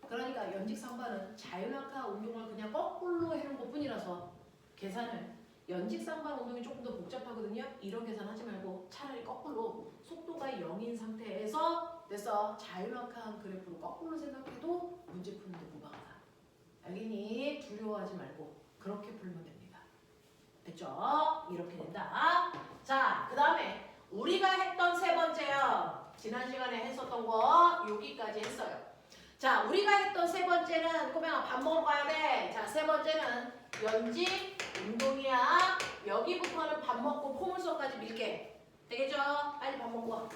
그러니까 연직상반은 자율낙하 운동을 그냥 거꾸로 해놓은 것 뿐이라서 계산을 연직상반 운동이 조금 더 복잡하거든요. 이런 계산하지 말고 차라리 거꾸로 속도가 0인 상태에서 됐어. 자율낙하한 그래프로 거꾸로 생각해도 문제 푸는데 무방하다. 알겠니? 두려워하지 말고 그렇게 풀면 됩니다. 됐죠? 이렇게 된다. 자, 그 다음에 우리가 했던 세 번째요. 지난 시간에 했었던 거 여기까지 했어요. 자, 우리가 했던 세 번째는 꼬맹아 밥 먹으러 가야 돼. 자, 세 번째는 연직 운동이야. 여기부터는 밥 먹고 포물선까지 밀게. 되겠죠? 빨리 밥 먹고 와.